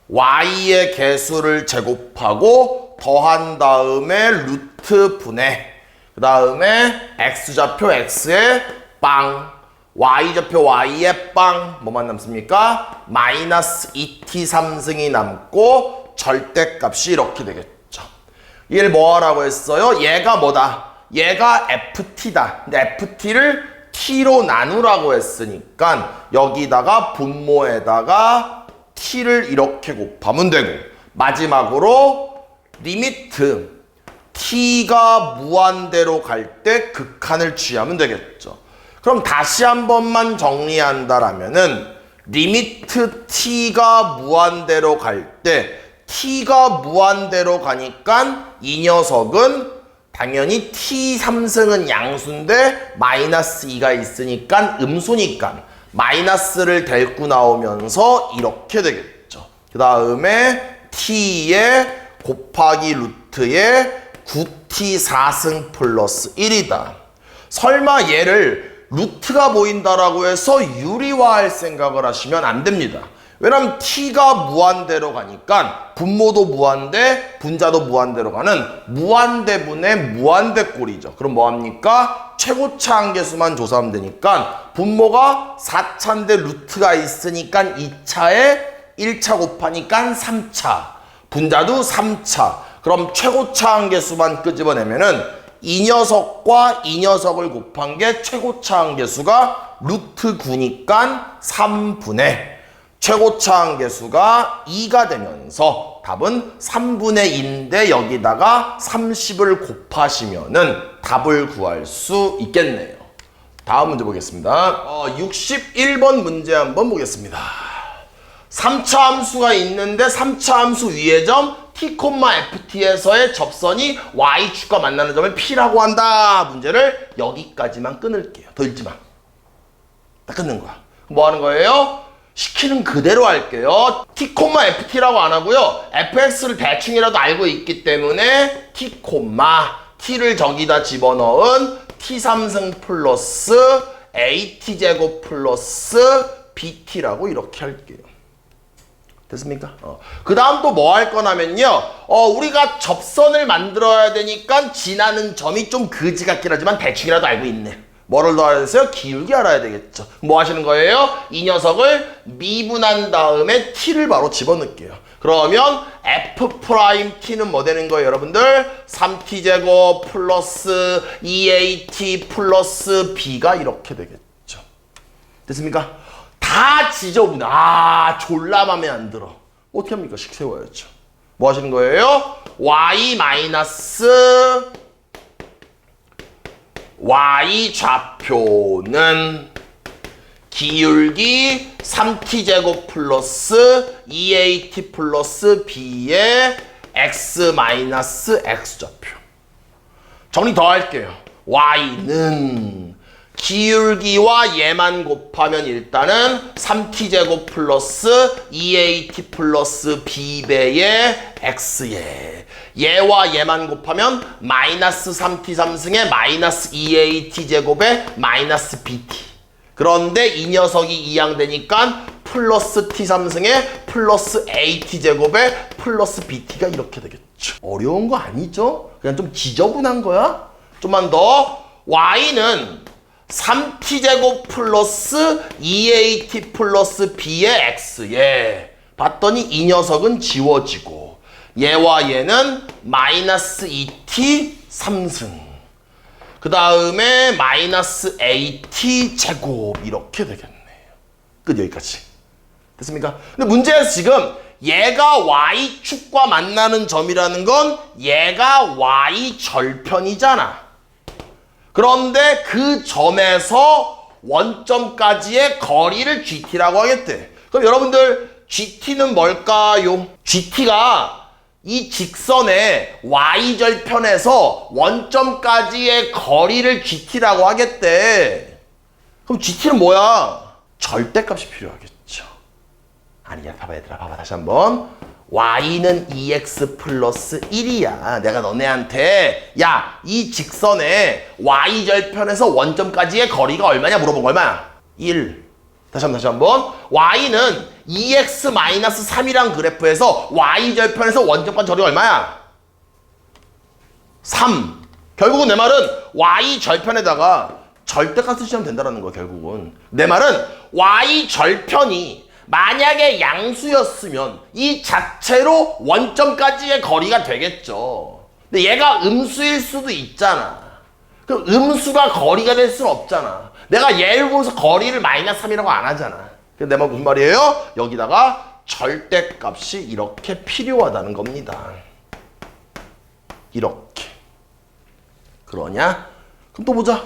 y의 개수를 제곱하고 더한 다음에 루트 분해, 그 다음에 x좌표 x의 빵, y좌표 y의 빵, 뭐만 남습니까? 마이너스 2t 3승이 남고 절대값이 이렇게 되겠죠. 얘를 뭐 하라고 했어요? 얘가 뭐다? 얘가 ft다. 근데 ft를 t로 나누라고 했으니까 여기다가 분모에다가 t를 이렇게 곱하면 되고, 마지막으로 리미트 t가 무한대로 갈 때 극한을 취하면 되겠죠. 그럼 다시 한 번만 정리한다라면은 리미트 t가 무한대로 갈 때 t가 무한대로 가니까 이 녀석은 당연히 t 3승은 양수인데 마이너스 2가 있으니까 음수니까 마이너스를 데리고 나오면서 이렇게 되겠죠. 그 다음에 t에 곱하기 루트에 9t 4승 플러스 1이다. 설마 얘를 루트가 보인다라고 해서 유리화할 생각을 하시면 안 됩니다. 왜냐면 t가 무한대로 가니까 분모도 무한대, 분자도 무한대로 가는 무한대분의 무한대꼴이죠. 그럼 뭐합니까? 최고차 한계수만 조사하면 되니까 분모가 4차인데 루트가 있으니까 2차에 1차 곱하니까 3차. 분자도 3차. 그럼 최고차 한계수만 끄집어내면은 이 녀석과 이 녀석을 곱한 게 최고차 한계수가 루트 9니까 3분의 최고차 한계수가 2가 되면서 답은 3분의 2인데 여기다가 30을 곱하시면은 답을 구할 수 있겠네요. 다음 문제 보겠습니다. 61번 문제 한번 보겠습니다. 3차 함수가 있는데 3차 함수 위의 점 t, ft에서의 접선이 y축과 만나는 점을 p라고 한다. 문제를 여기까지만 끊을게요. 더 읽지 마. 딱 끊는 거야. 뭐 하는 거예요? 시키는 그대로 할게요. t, ft라고 안 하고요. fx를 대충이라도 알고 있기 때문에 t, t를 저기다 집어넣은 t3승 플러스 at제곱 플러스 bt라고 이렇게 할게요. 됐습니까? 그 다음 또 뭐 할 거냐면요. 우리가 접선을 만들어야 되니까 지나는 점이 좀 그지 같긴 하지만 대충이라도 알고 있네. 뭐를 더 알아야 되세요? 기울기 알아야 되겠죠. 뭐 하시는 거예요? 이 녀석을 미분한 다음에 t를 바로 집어넣을게요. 그러면 f't는 뭐 되는 거예요, 여러분들? 3t제곱 플러스 2at 플러스 b가 이렇게 되겠죠. 됐습니까? 다 지저분해. 졸라 맘에 안 들어. 어떻게 합니까? 식 세워야죠. 뭐 하시는 거예요? y 좌표는 기울기 3t제곱 플러스 2at 플러스 b의 x x좌표. 정리 더 할게요. y는 기울기와 얘만 곱하면 일단은 3t제곱 플러스 2at 플러스 b배의 x에 얘와 얘만 곱하면 마이너스 3t 3승에 마이너스 2at제곱에 마이너스 bt. 그런데 이 녀석이 이항되니까 플러스 t 3승에 플러스 at제곱에 플러스 bt가 이렇게 되겠죠. 어려운 거 아니죠? 그냥 좀 지저분한 거야. 좀만 더. y는 3t제곱 플러스 2at 플러스 b의 x에 봤더니 이 녀석은 지워지고 얘와 얘는 마이너스 2t 3승 그 다음에 마이너스 at 제곱 이렇게 되겠네요. 끝. 여기까지 됐습니까? 근데 문제에서 지금 얘가 y축과 만나는 점이라는 건 얘가 y절편이잖아. 그런데 그 점에서 원점까지의 거리를 gt라고 하겠대. 그럼 여러분들 gt는 뭘까요? gt가 이 직선의 y절편에서 원점까지의 거리를 gt라고 하겠대. 그럼 gt는 뭐야? 절대값이 필요하겠죠. 아니야. 봐봐 얘들아. 봐봐 다시 한번. y는 2x 플러스 1이야. 내가 너네한테 야, 이 직선의 y절편에서 원점까지의 거리가 얼마냐 물어본 거 얼마야? 1. 다시 한번. y는 2x 마이너스 3이란 그래프에서 y절편에서 원점까지 거리가 얼마야? 3. 결국은 내 말은 y절편에다가 절대값을 쓰시면 된다는 거야. 결국은 내 말은 y절편이 만약에 양수였으면 이 자체로 원점까지의 거리가 되겠죠. 근데 얘가 음수일 수도 있잖아. 그럼 음수가 거리가 될 수는 없잖아. 내가 얘를 보면서 거리를 마이너스 3이라고 안 하잖아. 내 말 무슨 말이에요? 여기다가 절대값이 이렇게 필요하다는 겁니다. 이렇게. 그러냐? 그럼 또 보자.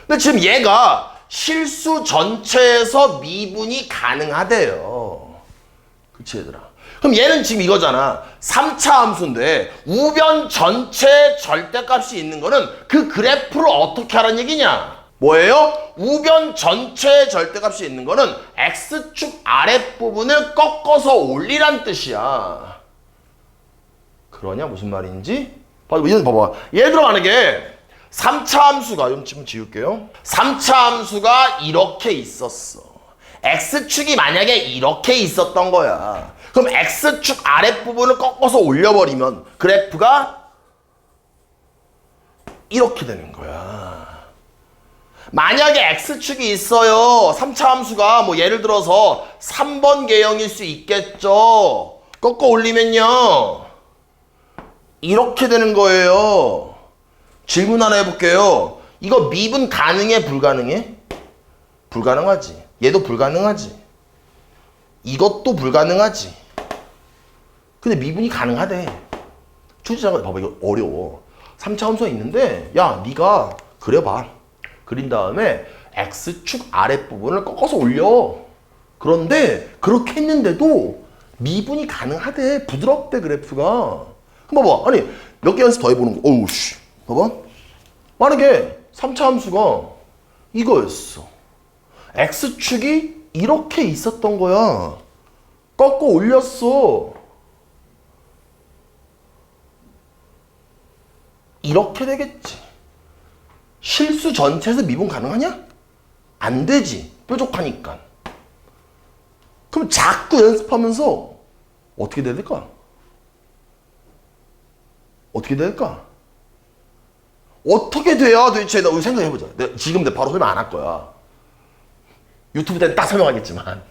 근데 지금 얘가 실수 전체에서 미분이 가능하대요. 그치 얘들아? 그럼 얘는 지금 이거잖아. 3차 함수인데 우변 전체 절대값이 있는 거는 그 그래프를 어떻게 하라는 얘기냐? 뭐예요? 우변 전체 절대값이 있는 거는 x축 아랫부분을 꺾어서 올리란 뜻이야. 그러냐? 무슨 말인지? 봐봐. 얘들아 만약에 3차 함수가 좀 지울게요. 3차 함수가 이렇게 있었어. X축이 만약에 이렇게 있었던 거야. 그럼 X축 아랫부분을 꺾어서 올려버리면 그래프가 이렇게 되는 거야. 만약에 X축이 있어요. 3차 함수가 뭐 예를 들어서 3번 개형일 수 있겠죠. 꺾어 올리면요. 이렇게 되는 거예요. 질문 하나 해볼게요. 이거 미분 가능해? 불가능해? 불가능하지. 얘도 불가능하지. 이것도 불가능하지. 근데 미분이 가능하대. 추지자가 봐봐, 이거 어려워. 3차 함수가 있는데 야 네가 그려봐. 그린 다음에 X축 아랫부분을 꺾어서 올려. 그런데 그렇게 했는데도 미분이 가능하대. 부드럽대 그래프가. 그럼 봐봐. 아니 몇 개 연습 더 해보는 거. 어우 씨. 봐봐. 만약에 3차 함수가 이거였어. X축이 이렇게 있었던 거야. 꺾어 올렸어. 이렇게 되겠지. 실수 전체에서 미분 가능하냐? 안 되지. 뾰족하니까. 그럼 자꾸 연습하면서 어떻게 돼야 될까? 어떻게 될까? 어떻게 돼야 도대체 나 우리 생각해보자. 지금 내 바로 설명 안 할 거야. 유튜브 때는 딱 설명하겠지만.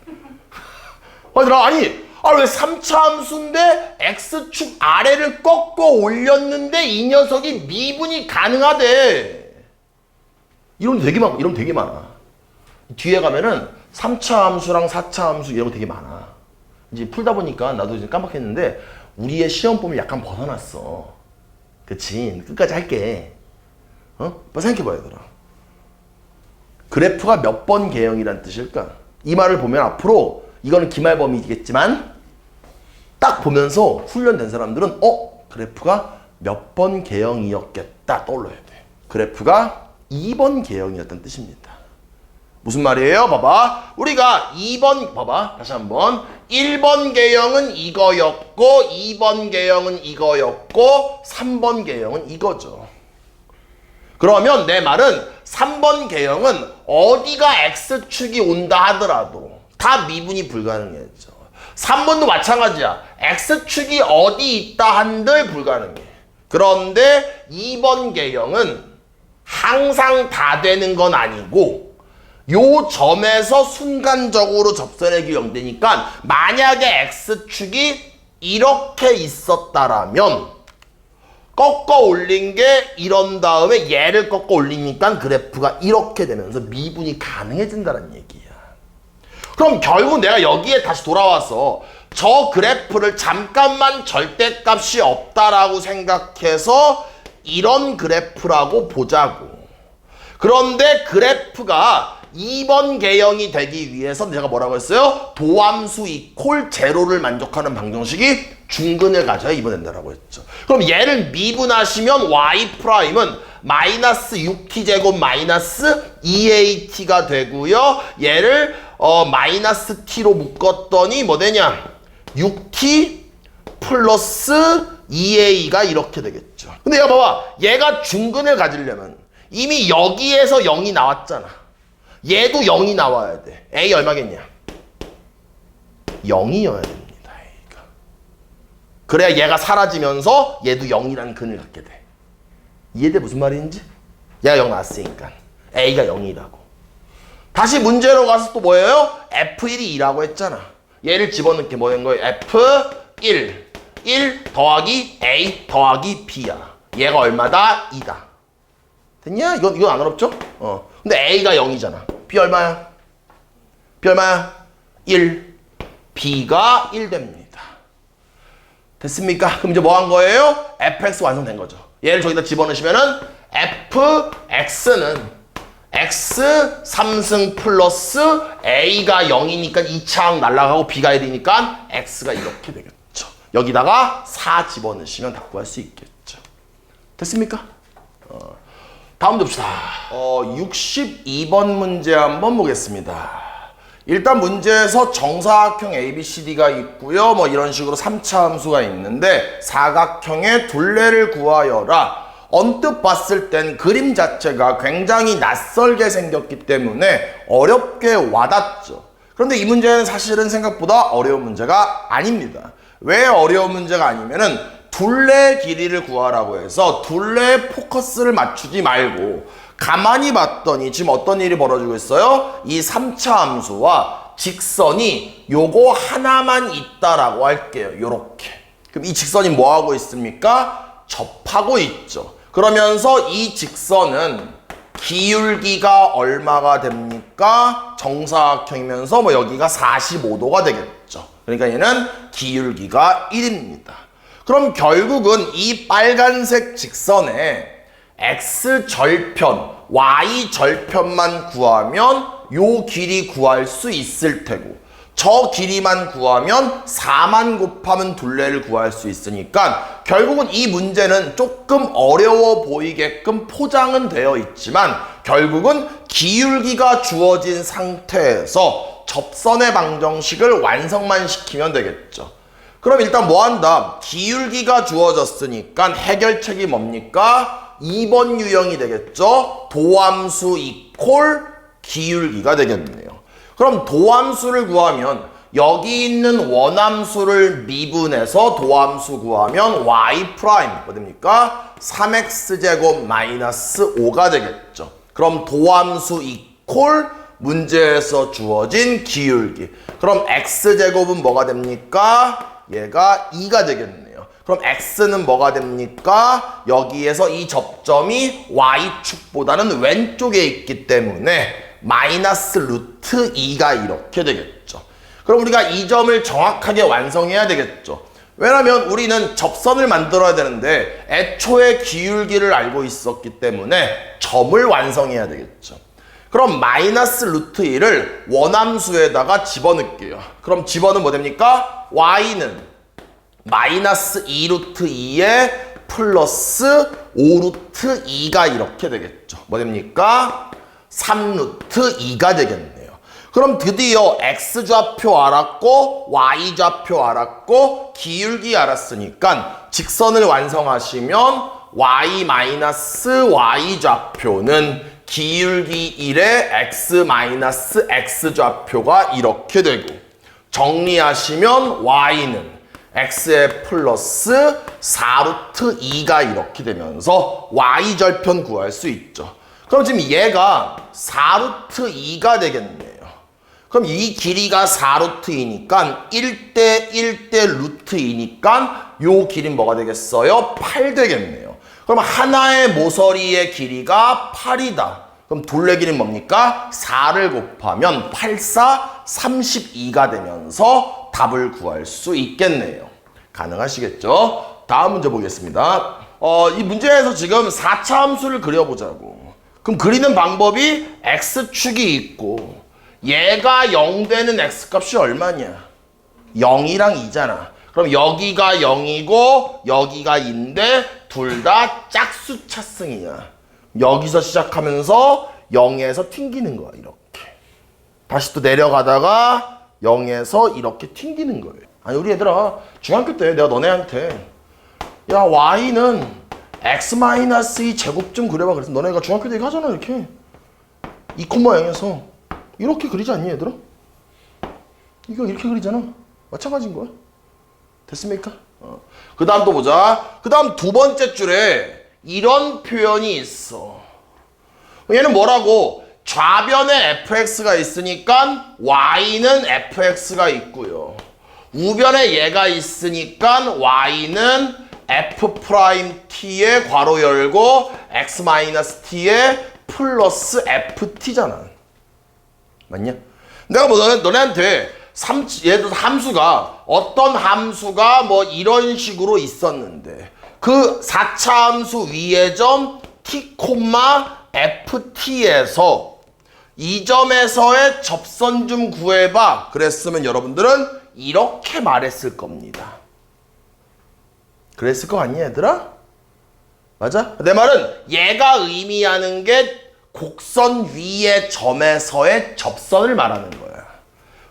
얘들아, 아니, 왜 3차 함수인데 X축 아래를 꺾어 올렸는데 이 녀석이 미분이 가능하대. 이런 게 되게 많아. 이런 되게 많아. 뒤에 가면은 3차 함수랑 4차 함수 이런 거 되게 많아. 이제 풀다 보니까 나도 이제 깜빡했는데 우리의 시험범위 약간 벗어났어. 그치? 끝까지 할게. 빨리 생각해봐야 되더라. 그래프가 몇 번 개형이란 뜻일까? 이 말을 보면 앞으로 이거는 기말범위겠지만 딱 보면서 훈련된 사람들은 그래프가 몇 번 개형이었겠다 떠올려야 돼. 그래프가 2번 개형이었다는 뜻입니다. 무슨 말이에요? 봐봐. 우리가 2번 봐봐. 다시 한번. 1번 개형은 이거였고 2번 개형은 이거였고 3번 개형은 이거죠. 그러면 내 말은 3번 개형은 어디가 X축이 온다 하더라도 다 미분이 불가능해져. 3번도 마찬가지야. X축이 어디 있다 한들 불가능해. 그런데 2번 개형은 항상 다 되는 건 아니고 요 점에서 순간적으로 접선의 규형되니까 만약에 X축이 이렇게 있었다라면 꺾어 올린 게 이런 다음에 얘를 꺾어 올리니까 그래프가 이렇게 되면서 미분이 가능해진다는 얘기야. 그럼 결국 내가 여기에 다시 돌아와서 저 그래프를 잠깐만 절대값이 없다라고 생각해서 이런 그래프라고 보자고. 그런데 그래프가 2번 개형이 되기 위해서 내가 뭐라고 했어요? 도함수 이퀄 제로를 만족하는 방정식이 중근을 가져야 2번 된다라고 했죠. 그럼 얘를 미분하시면 y'은 마이너스 6t제곱 마이너스 2at가 되고요. 얘를 마이너스 t로 묶었더니 뭐 되냐? 6t 플러스 2a가 이렇게 되겠죠. 근데 야 봐봐. 얘가 중근을 가지려면 이미 여기에서 0이 나왔잖아. 얘도 0이 나와야 돼. a 얼마겠냐? 0이어야 됩니다. a가. 그래야 얘가 사라지면서 얘도 0이라는 근을 갖게 돼. 이해돼 무슨 말인지? 얘가 0 나왔으니까 a가 0이라고. 다시 문제로 가서 또 뭐예요? f1이 2라고 했잖아. 얘를 집어넣게 뭐 된 거예요? f1 1 더하기 a 더하기 b야. 얘가 얼마다? 2다. 됐냐? 이건 안 어렵죠? 근데 a가 0이잖아. b 얼마야? b 얼마야? 1. b가 1 됩니다. 됐습니까? 그럼 이제 뭐 한 거예요? fx 완성된 거죠. 얘를 저기다 집어넣으시면은 fx는 x 3승 플러스 a가 0이니까 2차항 날라가고 b가 1이니까 x가 이렇게 되겠죠. 여기다가 4 집어넣으시면 다 구할 수 있겠죠. 됐습니까? 다음 봅시다. 62번 문제 한번 보겠습니다. 일단 문제에서 정사각형 ABCD가 있고요. 뭐 이런 식으로 3차 함수가 있는데 사각형의 둘레를 구하여라. 언뜻 봤을 땐 그림 자체가 굉장히 낯설게 생겼기 때문에 어렵게 와닿죠. 그런데 이 문제는 사실은 생각보다 어려운 문제가 아닙니다. 왜 어려운 문제가 아니면은 둘레 길이를 구하라고 해서 둘레 포커스를 맞추지 말고 가만히 봤더니 지금 어떤 일이 벌어지고 있어요? 이 3차 함수와 직선이 요거 하나만 있다라고 할게요. 요렇게. 그럼 이 직선이 뭐 하고 있습니까? 접하고 있죠. 그러면서 이 직선은 기울기가 얼마가 됩니까? 정사각형이면서 뭐 여기가 45도가 되겠죠. 그러니까 얘는 기울기가 1입니다. 그럼 결국은 이 빨간색 직선에 x절편, y절편만 구하면 요 길이 구할 수 있을 테고 저 길이만 구하면 4만 곱하면 둘레를 구할 수 있으니까 결국은 이 문제는 조금 어려워 보이게끔 포장은 되어 있지만 결국은 기울기가 주어진 상태에서 접선의 방정식을 완성만 시키면 되겠죠. 그럼 일단 뭐 한다? 기울기가 주어졌으니까 해결책이 뭡니까? 2번 유형이 되겠죠. 도함수 이퀄 기울기가 되겠네요. 그럼 도함수를 구하면 여기 있는 원함수를 미분해서 도함수 구하면 y 프라임 뭐 됩니까? 3x제곱 마이너스 5가 되겠죠. 그럼 도함수 이퀄 문제에서 주어진 기울기. 그럼 x제곱은 뭐가 됩니까? 얘가 2가 되겠네요. 그럼 x는 뭐가 됩니까? 여기에서 이 접점이 y축보다는 왼쪽에 있기 때문에 마이너스 루트 2가 이렇게 되겠죠. 그럼 우리가 이 점을 정확하게 완성해야 되겠죠. 왜냐면 우리는 접선을 만들어야 되는데 애초에 기울기를 알고 있었기 때문에 점을 완성해야 되겠죠. 그럼 마이너스 루트 2를 원함수에다가 집어넣을게요. 그럼 집어넣으면 뭐 됩니까? y는 마이너스 2루트 2에 플러스 5루트 2가 이렇게 되겠죠. 뭐 됩니까? 3루트 2가 되겠네요. 그럼 드디어 x좌표 알았고 y좌표 알았고 기울기 알았으니까 직선을 완성하시면 y-y좌표는 기울기 1의 x-x좌표가 이렇게 되고 정리하시면 y는 x의 플러스 4루트 2가 이렇게 되면서 y절편 구할 수 있죠. 그럼 지금 얘가 4루트 2가 되겠네요. 그럼 이 길이가 4루트 2니까 1대 1대 루트 2니까 요 길이는 뭐가 되겠어요? 8 되겠네요. 그럼 하나의 모서리의 길이가 8이다. 그럼 둘레 길이는 뭡니까? 4를 곱하면 8, 4, 32가 되면서 답을 구할 수 있겠네요. 가능하시겠죠? 다음 문제 보겠습니다. 이 문제에서 지금 4차 함수를 그려보자고. 그럼 그리는 방법이 x축이 있고 얘가 0 되는 x값이 얼마냐? 0이랑 2잖아. 그럼 여기가 0이고 여기가 2인데 둘 다 짝수 차승이야. 여기서 시작하면서 0에서 튕기는 거야. 이렇게. 다시 또 내려가다가 0에서 이렇게 튕기는 거예요. 아니 우리 얘들아 중학교 때 내가 너네한테 야 y는 x-2 제곱 좀 그려봐 그래서 너네가 중학교 때 이거 하잖아. 이렇게 2,0에서 이렇게 그리지 않니 얘들아? 이거 이렇게 그리잖아. 마찬가지인 거야. 됐습니까? 그 다음 또 보자. 그 다음 두 번째 줄에 이런 표현이 있어. 얘는 뭐라고? 좌변에 fx가 있으니까 y는 fx가 있고요. 우변에 얘가 있으니까 y는 f't에 괄호 열고 x-t에 플러스 ft잖아. 맞냐? 내가 뭐 너네한테 예를 들어서 함수가 어떤 함수가 뭐 이런 식으로 있었는데 그 4차 함수 위의 점 t, ft에서 이 점에서의 접선 좀 구해봐 그랬으면 여러분들은 이렇게 말했을 겁니다. 그랬을 거 아니야 얘들아? 맞아? 내 말은 얘가 의미하는 게 곡선 위의 점에서의 접선을 말하는 거야.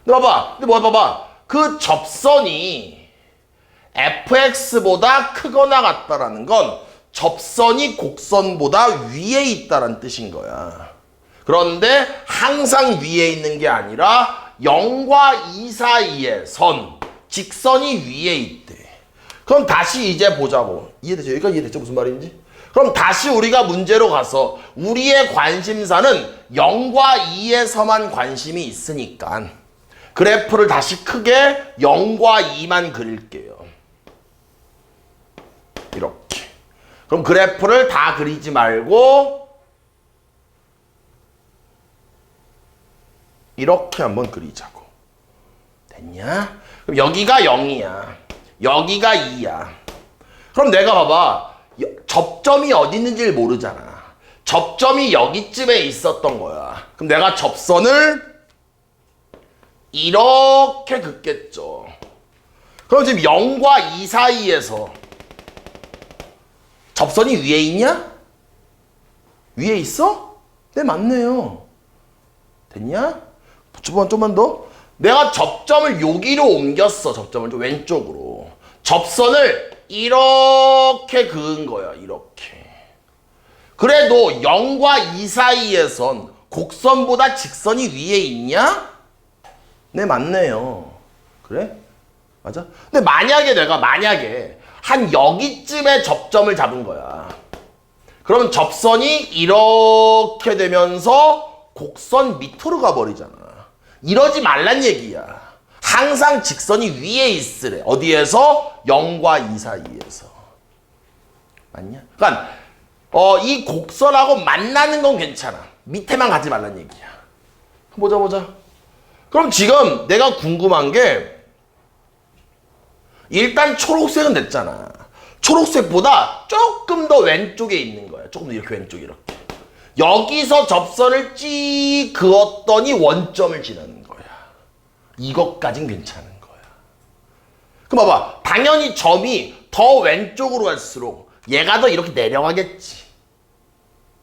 근데 봐봐. 그 접선이 fx보다 크거나 같다라는 건 접선이 곡선보다 위에 있다는 뜻인 거야. 그런데 항상 위에 있는 게 아니라 0과 2 사이의 선, 직선이 위에 있대. 그럼 다시 이제 보자고. 이해되죠? 여기까지 이해됐죠? 무슨 말인지? 그럼 다시 우리가 문제로 가서 우리의 관심사는 0과 2에서만 관심이 있으니까 그래프를 다시 크게 0과 2만 그릴게요. 이렇게. 그럼 그래프를 다 그리지 말고 이렇게 한번 그리자고. 됐냐? 그럼 여기가 0이야. 여기가 2야. 그럼 내가 봐봐. 접점이 어디 있는지를 모르잖아. 접점이 여기쯤에 있었던 거야. 그럼 내가 접선을 이렇게 긋겠죠. 그럼 지금 0과 2 사이에서 접선이 위에 있냐? 위에 있어? 네, 맞네요. 됐냐? 좀만 더. 내가 접점을 여기로 옮겼어. 접점을 좀 왼쪽으로. 접선을 이렇게 그은 거야. 이렇게. 그래도 0과 2 사이에선 곡선보다 직선이 위에 있냐? 네, 맞네요. 그래? 맞아? 근데 만약에 한 여기쯤에 접점을 잡은 거야. 그러면 접선이 이렇게 되면서 곡선 밑으로 가버리잖아. 이러지 말란 얘기야. 항상 직선이 위에 있으래. 어디에서? 0과 2 사이에서. 맞냐? 그러니까 이 곡선하고 만나는 건 괜찮아. 밑에만 가지 말란 얘기야. 보자. 그럼 지금 내가 궁금한 게 일단 초록색은 됐잖아. 초록색보다 조금 더 왼쪽에 있는 거야. 조금 더 이렇게 왼쪽 이렇게. 여기서 접선을 찌 그었더니 원점을 지나는 거야. 이것까진 괜찮은 거야. 그럼 봐봐. 당연히 점이 더 왼쪽으로 갈수록 얘가 더 이렇게 내려가겠지.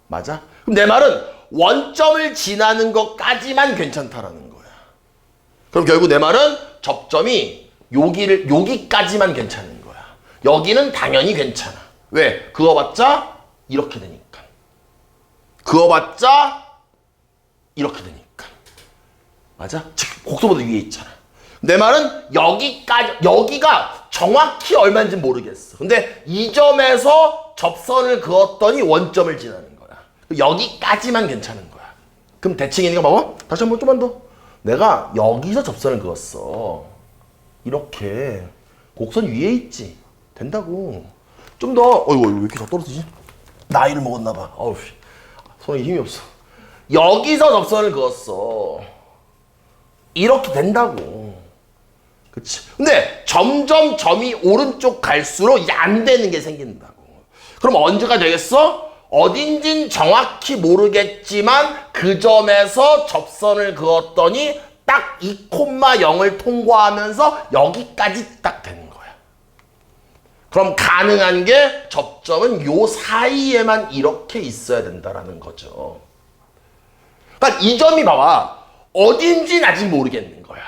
맞아? 그럼 내 말은 원점을 지나는 것까지만 괜찮다라는 거야. 그럼 결국 내 말은 접점이 여기까지만 괜찮은 거야. 여기는 당연히 괜찮아. 왜? 그어봤자 이렇게 되니까. 그어봤자 이렇게 되니까. 맞아? 즉 곡선보다 위에 있잖아. 내 말은 여기가 정확히 얼마인지 모르겠어. 근데 이 점에서 접선을 그었더니 원점을 지나는 거야. 여기까지만 괜찮은 거야. 그럼 대칭이니까 봐봐. 다시 한번 좀만 더. 내가 여기서 접선을 그었어. 이렇게 곡선 위에 있지. 된다고. 좀 더. 어이구 왜 이렇게 더 떨어지지? 나이를 먹었나 봐. 어우, 손에 힘이 없어. 여기서 접선을 그었어. 이렇게 된다고. 그치? 근데 점점 점이 오른쪽 갈수록 이제 안 되는 게 생긴다고. 그럼 언제가 되겠어? 어딘진 정확히 모르겠지만 그 점에서 접선을 그었더니 딱 2,0을 통과하면서 여기까지 딱 되는 거야. 그럼 가능한 게 접점은 요 사이에만 이렇게 있어야 된다라는 거죠. 그러니까 이 점이 봐봐. 어딘지는 아직 모르겠는 거야.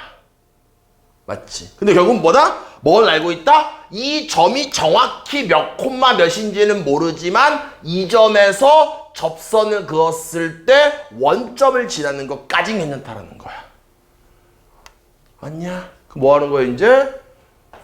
맞지? 근데 결국 뭐다? 뭘 알고 있다? 이 점이 정확히 몇 콤마 몇인지는 모르지만 이 점에서 접선을 그었을 때 원점을 지나는 것까지 괜찮다라는 거야. 맞냐? 뭐 하는 거야 이제?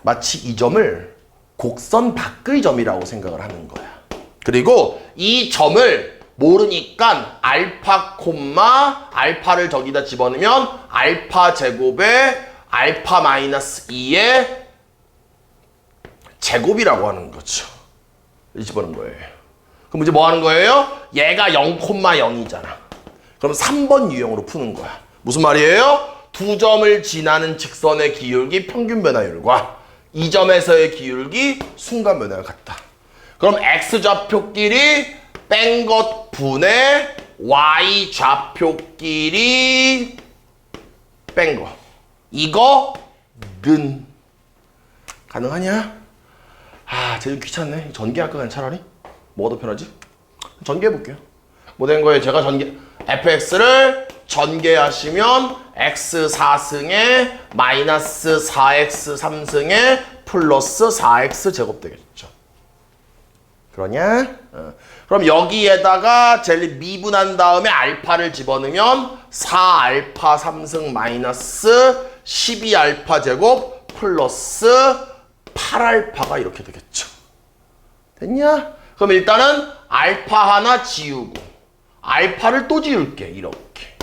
마치 이 점을 곡선 밖의 점이라고 생각을 하는 거야. 그리고 이 점을 모르니까 알파 콤마 알파를 저기다 집어넣으면 알파 제곱에 알파 마이너스 2의 제곱이라고 하는 거죠. 집어넣은 거예요. 그럼 이제 뭐 하는 거예요? 얘가 0,0이잖아. 그럼 3번 유형으로 푸는 거야. 무슨 말이에요? 두 점을 지나는 직선의 기울기 평균 변화율과 이 점에서의 기울기 순간 변화율 같다. 그럼 x 좌표끼리 뺀 것 분의 y 좌표끼리 뺀 거. 이거는 가능하냐? 아, 제일 귀찮네. 전개할까 그냥 차라리? 뭐가 더 편하지? 전개해볼게요. 뭐 된 거예요? 제가 fx를 전개하시면 x 4승에 마이너스 4x 3승에 플러스 4x 제곱 되겠죠. 그러냐? 그럼 여기에다가 젤리 미분한 다음에 알파를 집어넣으면 4알파 3승 마이너스 12알파 제곱 플러스 8알파가 이렇게 되겠죠. 됐냐? 그럼 일단은 알파 하나 지우고 알파를 또 지울게. 이렇게.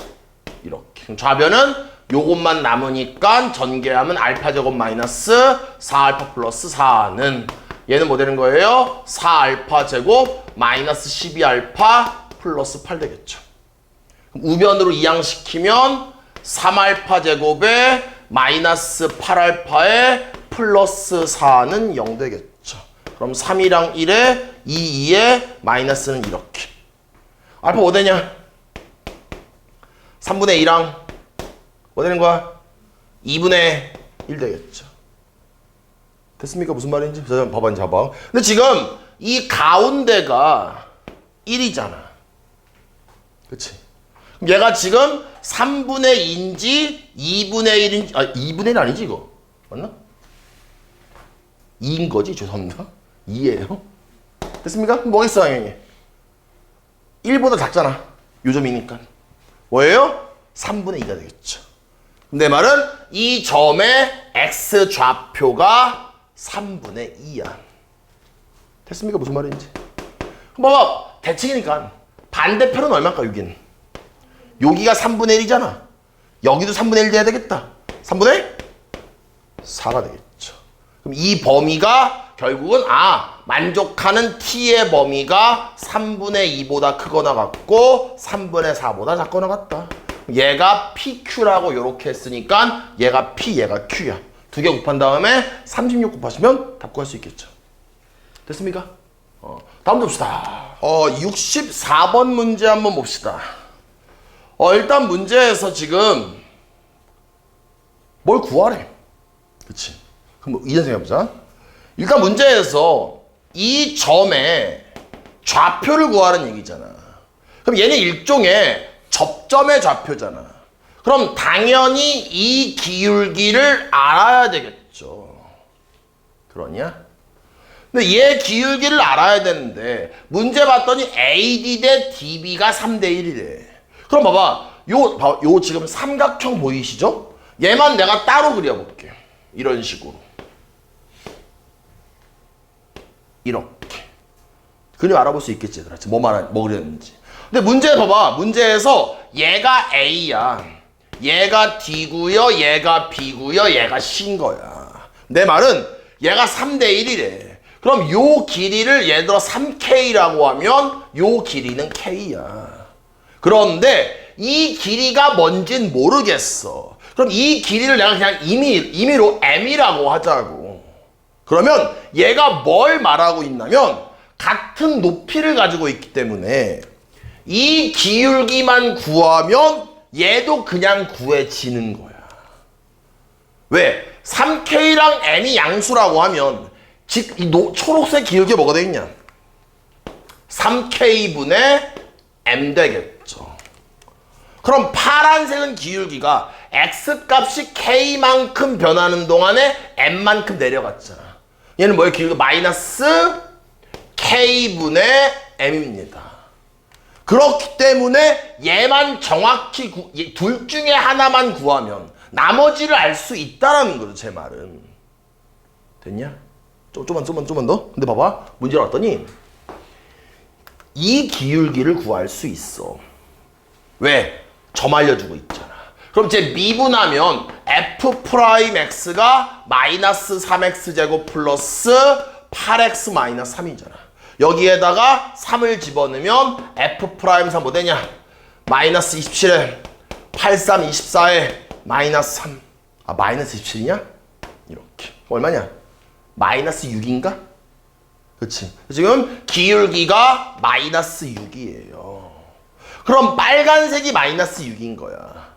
그럼 좌변은 요것만 남으니까 전개하면 알파 제곱 마이너스 4알파 플러스 4는 얘는 뭐 되는 거예요? 4알파 제곱 마이너스 12알파 플러스 8 되겠죠. 그럼 우변으로 이항시키면 3알파 제곱에 마이너스 8알파에 플러스 4는 0 되겠죠. 그럼 3이랑 1에 2, 2에 마이너스는 이렇게. 알파 뭐 되냐? 3분의 2랑 뭐 되는 거야? 2분의 1 되겠죠. 됐습니까? 무슨 말인지? 봐봐, 이제 봐봐. 근데 지금 이 가운데가 1이잖아. 그치? 그럼 얘가 지금 3분의 2인지 2분의 1인지, 2분의 1 아니지, 이거? 맞나? 2인 거지? 죄송합니다. 2예요. 됐습니까? 뭐겠어, 당연히. 1보다 작잖아. 요점이니까. 뭐예요? 3분의 2가 되겠죠. 내 말은 이 점의 x 좌표가 3분의 2야. 됐습니까? 무슨 말인지. 봐봐. 대칭이니까 반대편은 얼마일까, 여긴? 여기가 3분의 1이잖아. 여기도 3분의 1 돼야 되겠다. 3분의 4가 되겠죠. 그럼 이 범위가 결국은 만족하는 t의 범위가 3분의 2보다 크거나 같고 3분의 4보다 작거나 같다. 얘가 PQ라고 이렇게 했으니까 얘가 P, 얘가 Q야. 두 개 곱한 다음에 36 곱하시면 답 구할 수 있겠죠. 됐습니까? 다음 봅시다. 64번 문제 한번 봅시다. 일단 문제에서 지금 뭘 구하래. 그치? 그럼 이전 생각해보자. 일단 문제에서 이 점의 좌표를 구하라는 얘기잖아. 그럼 얘는 일종의 접점의 좌표잖아. 그럼 당연히 이 기울기를 알아야 되겠죠. 그러냐? 근데 얘 기울기를 알아야 되는데 문제 봤더니 AD 대 DB가 3대 1이래. 그럼 봐봐. 요 지금 삼각형 보이시죠? 얘만 내가 따로 그려볼게. 이런 식으로. 이렇게. 그림 알아볼 수 있겠지, 얘들아. 뭐 그렸는지. 근데 문제 봐봐. 문제에서 얘가 A야. 얘가 D고요. 얘가 B고요. 얘가 C인 거야. 내 말은 얘가 3대 1이래. 그럼 요 길이를 예를 들어 3K라고 하면 요 길이는 K야. 그런데 이 길이가 뭔진 모르겠어. 그럼 이 길이를 내가 그냥 임의로 M이라고 하자고. 그러면 얘가 뭘 말하고 있냐면 같은 높이를 가지고 있기 때문에 이 기울기만 구하면 얘도 그냥 구해지는 거야. 왜? 3K랑 M이 양수라고 하면 즉 이 초록색 기울기 뭐가 되겠냐? 3K분의 M 되겠죠. 그럼 파란색은 기울기가 X값이 K만큼 변하는 동안에 M만큼 내려갔잖아. 얘는 뭐예요? 기울기가 마이너스 K분의 M입니다. 그렇기 때문에 얘만 정확히 둘 중에 하나만 구하면 나머지를 알 수 있다라는 거죠. 제 말은. 됐냐? 좀만 더. 근데 봐봐. 문제를 왔더니 이 기울기를 구할 수 있어. 왜? 점 알려주고 있잖아. 그럼 제 미분하면 F'X가 마이너스 3X제곱 플러스 8X 마이너스 3이잖아. 여기에다가 3을 집어넣으면 F'X 뭐 되냐? 마이너스 27에 83, 24에 마이너스 3. 마이너스 27이냐? 이렇게. 얼마냐? 마이너스 6인가? 그치. 지금 기울기가 마이너스 6이에요. 그럼 빨간색이 마이너스 6인 거야.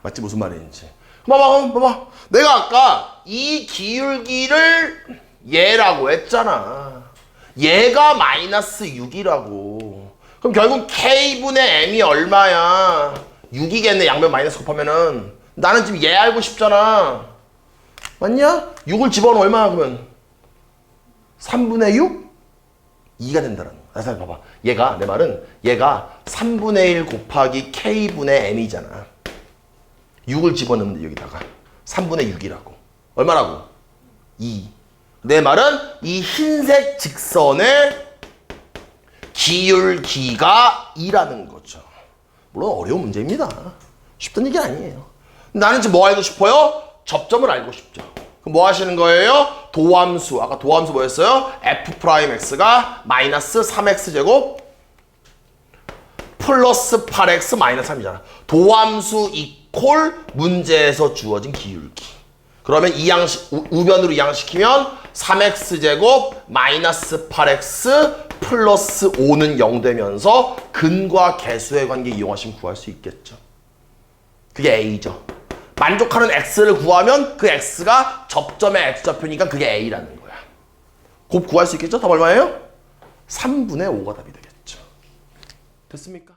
맞지? 무슨 말인지. 봐봐. 내가 아까 이 기울기를 얘라고 했잖아. 얘가 마이너스 6이라고. 그럼 결국 K분의 M이 얼마야? 6이겠네. 양변 마이너스 곱하면은. 나는 지금 얘 알고 싶잖아. 맞냐? 6을 집어넣으면 얼마야 그러면? 3분의 6? 2가 된다는 거야. 자, 봐봐. 얘가, 내 말은 얘가 3분의 1 곱하기 k분의 m이잖아. 6을 집어넣으면 돼, 여기다가. 3분의 6이라고. 얼마라고? 2. 내 말은 이 흰색 직선의 기울기가 2라는 거죠. 물론 어려운 문제입니다. 쉽던 얘기 아니에요. 나는 지금 뭐 알고 싶어요? 접점을 알고 싶죠. 그럼 뭐 하시는 거예요? 도함수. 아까 도함수 뭐였어요? f'x가 마이너스 3x제곱 플러스 8x 마이너스 3이잖아. 도함수 이퀄 문제에서 주어진 기울기. 그러면 우변으로 이항시키면 3x제곱 마이너스 8x 플러스 5는 0 되면서 근과 개수의 관계 이용하시면 구할 수 있겠죠. 그게 a죠. 만족하는 x를 구하면 그 x가 접점의 x좌표니까 그게 a라는 거야. 곱 구할 수 있겠죠? 답 얼마예요? 3분의 5가 답이 되겠죠. 됐습니까?